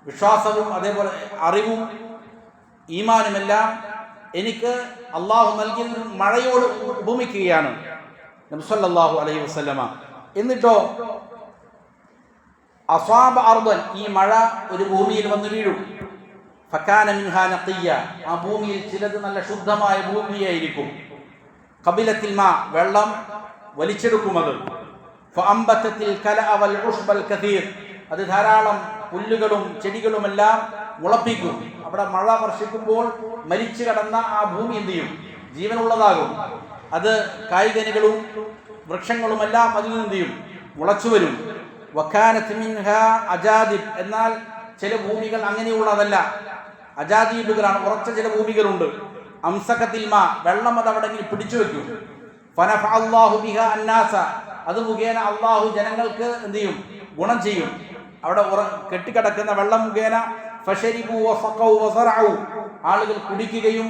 വിശ്വാസവും അതേപോലെ അറിവും ഈമാനുമെല്ലാം എനിക്ക് അല്ലാഹു നൽകിയ മഴയോട് ഉപമിക്കുകയാണ് നബി സല്ലല്ലാഹു അലൈഹി വസല്ലമ. എന്നിട്ടോ അസ്വാബ അർദൻ, ഈ മഴ ഒരു ഭൂമിയിൽ വന്ന് വീഴും. ഫകാന മിൻഹാ നഖിയ്യ, ആ ഭൂമിയിൽ ചിലത് നല്ല ശുദ്ധമായ ഭൂമിയായിരിക്കും. ഖബിലത്തിൽ മാ, വെള്ളം വലിച്ചെടുക്കുന്നത്. ഫഅംബതത്തിൽ കലഅ വൽ ഉഷ്ബൽ കതീർ, അത് ധാരാളം പുല്ലുകളും ചെടികളുമെല്ലാം മുളപ്പിക്കും. അവിടെ മഴ വർഷിക്കുമ്പോൾ മരിച്ചു കിടന്ന ആ ഭൂമി എന്ത് ചെയ്യും? ജീവനുള്ളതാകും. അത് കായ്കനികളും വൃക്ഷങ്ങളുമെല്ലാം അതിൽ നിന്ന് എന്ത് ചെയ്യും? മുളച്ചു വരും. വക്കാനത്ത് മിൻഹാ അജാദിബ്, എന്നാൽ ചില ഭൂമികൾ അങ്ങനെയുള്ളതല്ല, അജാദീബുകളാണ്, ഉറച്ച ചില ഭൂമികളുണ്ട്. അംസകത്തിൽ മാ, വെള്ളം അത് അവിടെ പിടിച്ചു വെക്കും. ഫനഫ അല്ലാഹു ബിഹാ അന്നാസ, അത് മുഖേന അള്ളാഹു ജനങ്ങൾക്ക് എന്ത് ചെയ്യും? ഗുണം ചെയ്യും. അവിടെ കെട്ടിക്കിടക്കുന്ന വെള്ളം മുഖേന ഫശരിബു വസഖൗ വസറഉ, ആളുകൾ കുടിക്കുകയും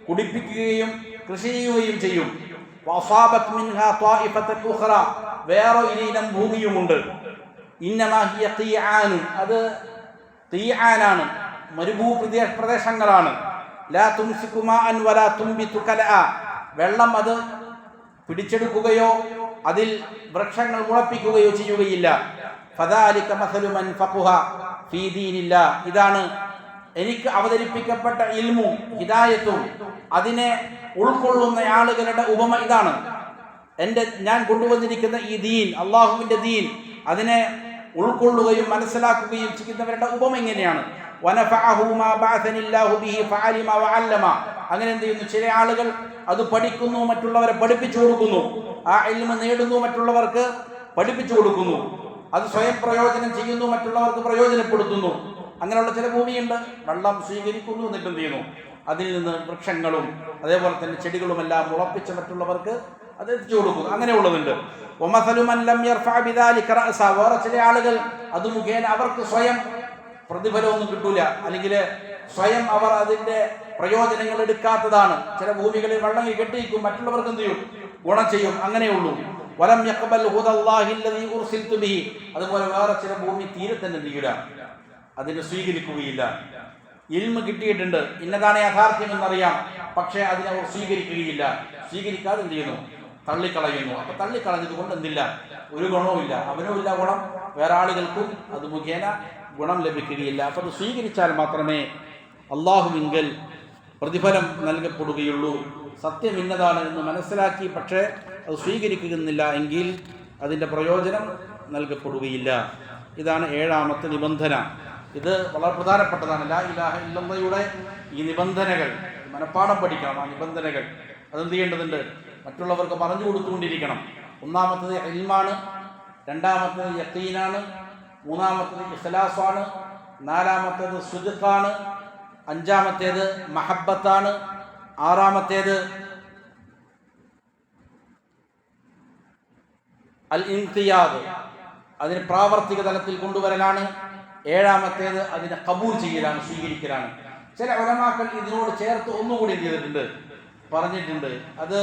കുടിപ്പിക്കുകയും കൃഷി ചെയ്യുകയും ചെയ്യും. വഅസാബത് മിൻഹാ ത്വായിഫത്തുൻ ഉഖറ, വേറെ ഇനം ഭൂമിയുമുണ്ട്. ഇന്നമാ ഹിയ ഖിയാൻ, അത് തീആനാണ്, പ്രദേശങ്ങളാണ്. ലാ തുംസികു മാഅൻ വലാ തുംബിതു കലഅ, വെള്ളം അത് പിടിച്ചെടുക്കുകയോ അതിൽ വൃക്ഷങ്ങൾ മുളപ്പിക്കുകയോ ചെയ്യുകയില്ല. ഫദാലിക മസലു മൻ ഫഖഹ ഫീ ദീനില്ലാ, ഇതാണ് എനിക്ക് അവതരിപ്പിക്കപ്പെട്ട ഇൽമും ഹിദായത്തും അതിനെ ഉൾക്കൊള്ളുന്ന ആളുകളുടെ ഉപമ ഇതാണ്. ഞാൻ കൊണ്ടുവന്നിരിക്കുന്ന ഈ ദീൻ, അള്ളാഹുവിൻ്റെ ദീൻ, അതിനെ ഉൾക്കൊള്ളുകയും മനസ്സിലാക്കുകയും ചെയ്യുന്നവരുടെ ഉപമ ഇങ്ങനെയാണ്. അങ്ങനെ എന്ത് ചെയ്യുന്നു? ചില ആളുകൾ അത് പഠിക്കുന്നു, മറ്റുള്ളവരെ പഠിപ്പിച്ചു കൊടുക്കുന്നു. ആ ഇൽമ നേടുന്നു, മറ്റുള്ളവർക്ക് പഠിപ്പിച്ചു കൊടുക്കുന്നു. അത് സ്വയം പ്രയോജനം ചെയ്യുന്നു, മറ്റുള്ളവർക്ക് പ്രയോജനപ്പെടുത്തുന്നു. അങ്ങനെയുള്ള ചില ഭൂമിയുണ്ട്. വെള്ളം സ്വീകരിക്കുന്നു, എന്നിട്ട് എന്ത് ചെയ്യുന്നു? അതിൽ നിന്ന് വൃക്ഷങ്ങളും അതേപോലെ തന്നെ ചെടികളുമെല്ലാം മുളപ്പിച്ച് മറ്റുള്ളവർക്ക് അത് എത്തിച്ചു കൊടുക്കുന്നു. അങ്ങനെയുള്ളതുണ്ട്. വേറെ ചില ആളുകൾ അത് മുഖേന അവർക്ക് സ്വയം പ്രതിഫലമൊന്നും കിട്ടൂല, അല്ലെങ്കിൽ സ്വയം അവർ അതിന്റെ പ്രയോജനങ്ങൾ എടുക്കാത്തതാണ്. ചില ഭൂമികളിൽ വെള്ളം കെട്ടിയിരിക്കും, മറ്റുള്ളവർക്ക് എന്ത് ചെയ്യും? ഗുണം ചെയ്യും. അങ്ങനെയുള്ളൂ. വലം യഖ്ബൽ ഹുദല്ലാഹി അല്ലദീ ഉർസിൽതു ബിഹി, അതുപോലെ വേറെ ചില ഭൂമി തീരെ തന്നെ എന്ത് ചെയ്യൂല, അതിനെ സ്വീകരിക്കുകയില്ല. ഇൽമ കിട്ടിയിട്ടുണ്ട്, ഇന്നതാണ് യാഥാർത്ഥ്യം എന്നറിയാം, പക്ഷേ അതിനെ അവർ സ്വീകരിക്കുകയില്ല. സ്വീകരിക്കാതെ എന്ത് ചെയ്യുന്നു? തള്ളിക്കളയുന്നു. അപ്പൊ തള്ളിക്കളഞ്ഞത് കൊണ്ട് എന്തില്ല? ഒരു ഗുണവുമില്ല. അവനും ഇല്ല ഗുണം, വേറെ ആളുകൾക്കും അത് മുഖേന ഗുണം ലഭിക്കുകയില്ല. അപ്പൊ അത് സ്വീകരിച്ചാൽ മാത്രമേ അള്ളാഹുവിങ്കൽ പ്രതിഫലം നൽകപ്പെടുകയുള്ളൂ. സത്യം ഇന്നതാണ് എന്ന് മനസ്സിലാക്കി പക്ഷേ അത് സ്വീകരിക്കുന്നില്ല എങ്കിൽ അതിൻ്റെ പ്രയോജനം നൽകപ്പെടുകയില്ല. ഇതാണ് 7ാമത്തെ നിബന്ധന. ഇത് വളരെ പ്രധാനപ്പെട്ടതാണ്. ലാ ഇലാഹ ഇല്ലല്ലാഹയുടെ ഈ നിബന്ധനകൾ മനപ്പാഠം പഠിക്കണം. ആ നിബന്ധനകൾ അതെന്ത് ചെയ്യേണ്ടതുണ്ട്? മറ്റുള്ളവർക്ക് പറഞ്ഞു കൊടുത്തുകൊണ്ടിരിക്കണം. ഒന്നാമത്തത് ഇൽമാണ്, രണ്ടാമത്തത് യഖീനാണ്, മൂന്നാമത്തത് ഇഖ്ലാസാണ്, നാലാമത്തേത് സിദ്ഖാണ്, അഞ്ചാമത്തേത് മഹബ്ബത്താണ്, ആറാമത്തേത് അൽ ഇൻഖിയാദ്, അതിന് പ്രാവർത്തിക തലത്തിൽ കൊണ്ടുവരലാണ്. ഏഴാമത്തേത് അതിനെ കബൂൽ ചെയ്യലാണ്, സ്വീകരിക്കലാണ്. ചില ഉലമാക്കൾ ഇതിനോട് ചേർത്ത് ഒന്നുകൂടി എന്ത് ചെയ്തിട്ടുണ്ട്, പറഞ്ഞിട്ടുണ്ട്. അത്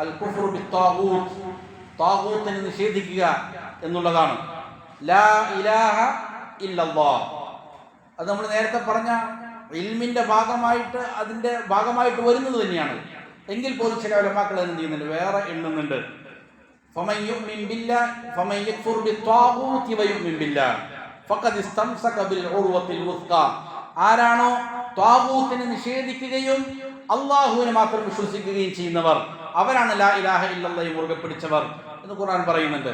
അൽ കുഫ്റു ബിത്താഗൂത്ത്, താഗൂത്തിനെ നിഷേധിക്കുക എന്നുള്ളതാണ്. ലാ ഇലാഹ ഇല്ലല്ലാഹ്, അത് നമ്മൾ നേരത്തെ പറഞ്ഞ ഇൽമിന്റെ ഭാഗമായിട്ട്, അതിന്റെ ഭാഗമായിട്ട് വരുന്നത് തന്നെയാണ്. എങ്കിൽ പോലും ചില ഉലമാക്കൾ എന്ത് ചെയ്യുന്നുണ്ട്, വേറെ എണ്ണുന്നുണ്ട്. ഫമൻ യുഅ്മിൻ ബില്ലാഹി ഫമൻ യക്ഫുർ ബിത്താഗൂത്തി വയുഅ്മിൻ ബില്ലാഹി ഫഖദ് ഇസ്തംസക ബിൽ ഉർവത്തിൽ വുസ്ഖാ, ആരാണോ ത്വാഗൂത്തിനെ നിഷേധിക്കുകയും അല്ലാഹുവിനെ മാത്രം വിശ്വസിക്കുകയും ചെയ്യുന്നവർ അവരാണ് ലാ ഇലാഹ ഇല്ലല്ലാഹ് മുറുകെ പിടിച്ചവർ എന്ന് ഖുർആൻ പറയുന്നുണ്ട്.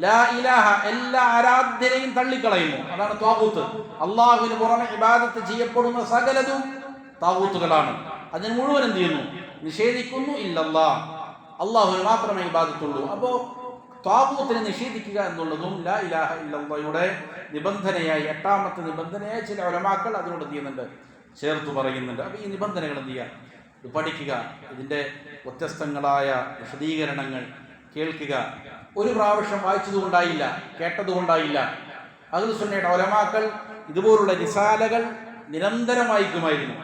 ലാ ഇലാഹ, എല്ലാ ആരാധ്യരെയും തള്ളിക്കളയുന്നു, അതാണ് ത്വാഗൂത്ത്. അല്ലാഹുവിന് പുറമെ ഇബാദത്ത് ചെയ്യപ്പെടുന്ന സകലതും താഗൂത്തുകളാണ്. അതിന് മുഴുവൻ എന്ത് ചെയ്യുന്നു, നിഷേധിക്കുന്നു. ഇല്ലല്ലാഹ്, അല്ലാഹുവിന് മാത്രമേ ഇബാദത്തുള്ളൂ. അപ്പോൾ ത്വാഗൂത്തിനെ നിഷേധിക്കുക എന്നുള്ളതും ലാ ഇലാഹ ഇല്ലല്ലാഹയുടെ നിബന്ധനയായി, 8ാമത്തെ നിബന്ധനയായി ചില ഉലമാക്കൾ അതിനോട് എന്ത് ചെയ്യുന്നുണ്ട്, ചേർത്ത് പറയുന്നുണ്ട്. അപ്പോൾ ഈ നിബന്ധനകൾ എന്ത് ചെയ്യുക, ഇത് പഠിക്കുക, ഇതിൻ്റെ വ്യത്യസ്തങ്ങളായ വിശദീകരണങ്ങൾ കേൾക്കുക. ഒരു പ്രാവശ്യം വായിച്ചതുകൊണ്ടായില്ല, കേട്ടതുകൊണ്ടായില്ല. അഹ്ലുസ് സുന്നയുടെ ഉലമാക്കൾ ഇതുപോലുള്ള റിസാലകൾ നിരന്തരം വായിക്കുമായിരുന്നു.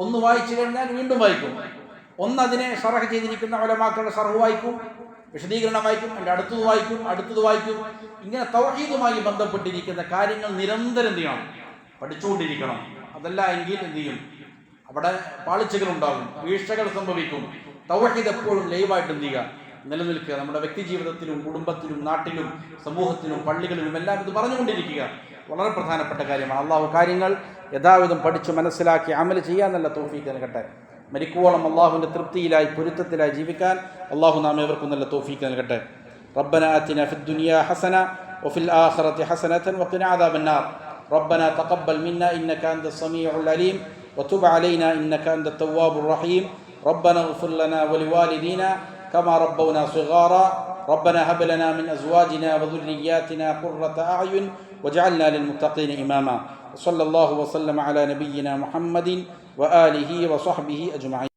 ഒന്ന് വായിച്ചു കഴിഞ്ഞാൽ വീണ്ടും വായിക്കും. അതിനെ ഷറഹ് ചെയ്തിരിക്കുന്ന ഉലമാക്കളുടെ ഷറഹ് വായിക്കും, വിശദീകരണം വായിക്കും, അതിൻ്റെ അടുത്തത് വായിക്കും, അടുത്തത് വായിക്കും. ഇങ്ങനെ തൗഹീദുമായി ബന്ധപ്പെട്ടിരിക്കുന്ന കാര്യങ്ങൾ നിരന്തരം എന്ത് ചെയ്യണം, പഠിച്ചുകൊണ്ടിരിക്കണം. അതല്ല എങ്കിൽ എന്ത് ചെയ്യും, അവിടെ പാളിച്ചകൾ ഉണ്ടാകും, വീഴ്ചകൾ സംഭവിക്കും. തൗഹീദ് എപ്പോഴും ലൈവായിട്ട് എന്ത് ചെയ്യുക, നിലനിൽക്കുക. നമ്മുടെ വ്യക്തി ജീവിതത്തിലും കുടുംബത്തിലും നാട്ടിലും സമൂഹത്തിലും പള്ളികളിലും എല്ലാം ഇത് പറഞ്ഞുകൊണ്ടിരിക്കുക വളരെ പ്രധാനപ്പെട്ട കാര്യമാണ്. അള്ളാഹു കാര്യങ്ങൾ യഥാവിധം പഠിച്ചു മനസ്സിലാക്കി അമൽ ചെയ്യാൻ നല്ല തൗഫീഖ് നൽകട്ടെ. മരിക്കുവോളം അള്ളാഹുവിൻ്റെ തൃപ്തിയിലായി പൊരുത്തത്തിലായി ജീവിക്കാൻ അള്ളാഹു നാം ഏവർക്കും നല്ല തൗഫീഖ് നൽകട്ടെ. റബ്ബനാ ആതിനാ ഫിദ്ദുനിയാ ഹസന വഫിൽ ആഖിറതി ഹസനതൻ വഖിനാ അദാബന്നാർ. റബ്ബനാ തഖബ്ബൽ മിന്നാ ഇന്നക അൻതസ് സമീഉൽ അലീം വതുബ് അലൈനാ ഇന്നക അൻതത് തവ്വാബുർ റഹീം. റബ്ബനാ ഇഗ്ഫിർ ലനാ വലിവാലിദീനാ കമാ റബ്ബൗനാ സിഗാറാ. ربنا هب لنا من أزواجنا وذرياتنا قرة أعين واجعلنا للمتقين إماما. وصلى الله وسلم على نبينا محمد وآله وصحبه أجمعين.